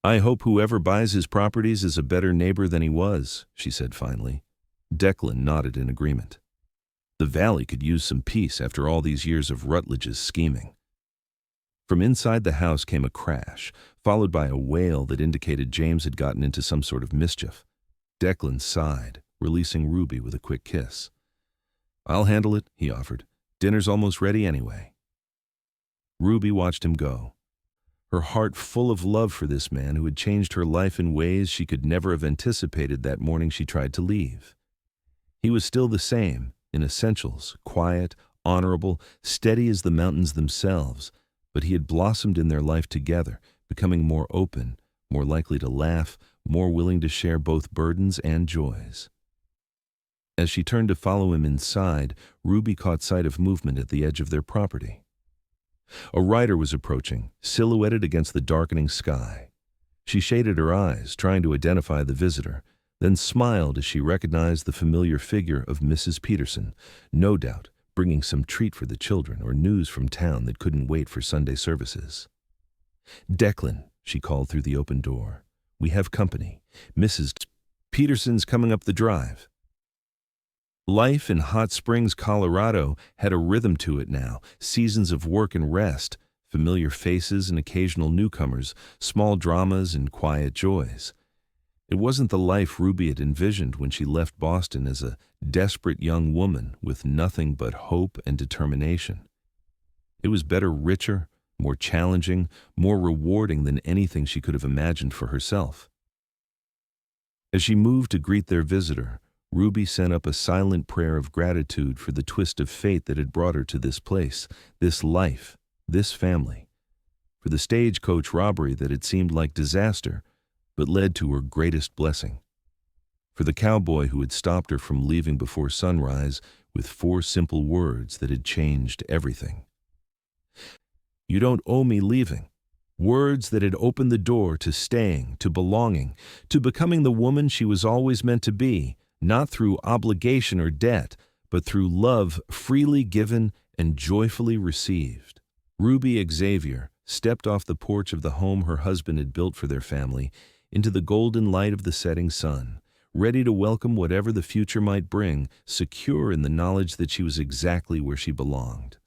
I hope whoever buys his properties is a better neighbor than he was, she said finally. Declan nodded in agreement. The valley could use some peace after all these years of Rutledge's scheming. From inside the house came a crash, followed by a wail that indicated James had gotten into some sort of mischief. Declan sighed, releasing Ruby with a quick kiss. I'll handle it, he offered. Dinner's almost ready anyway. Ruby watched him go, her heart full of love for this man who had changed her life in ways she could never have anticipated that morning she tried to leave. He was still the same, in essentials, quiet, honorable, steady as the mountains themselves, but he had blossomed in their life together, becoming more open, more likely to laugh, more willing to share both burdens and joys. As she turned to follow him inside, Ruby caught sight of movement at the edge of their property. A rider was approaching, silhouetted against the darkening sky. She shaded her eyes, trying to identify the visitor, then smiled as she recognized the familiar figure of Mrs. Peterson, no doubt bringing some treat for the children or news from town that couldn't wait for Sunday services. Declan, she called through the open door. We have company. Mrs. Peterson's coming up the drive. Life in Hot Springs, Colorado had a rhythm to it now, seasons of work and rest, familiar faces and occasional newcomers, small dramas and quiet joys. It wasn't the life Ruby had envisioned when she left Boston as a desperate young woman with nothing but hope and determination. It was better, richer, more challenging, more rewarding than anything she could have imagined for herself. As she moved to greet their visitor, Ruby sent up a silent prayer of gratitude for the twist of fate that had brought her to this place, this life, this family, for the stagecoach robbery that had seemed like disaster, but led to her greatest blessing, for the cowboy who had stopped her from leaving before sunrise with 4 simple words that had changed everything. You don't owe me leaving. Words that had opened the door to staying, to belonging, to becoming the woman she was always meant to be, not through obligation or debt, but through love freely given and joyfully received. Ruby Xavier stepped off the porch of the home her husband had built for their family into the golden light of the setting sun, ready to welcome whatever the future might bring, secure in the knowledge that she was exactly where she belonged.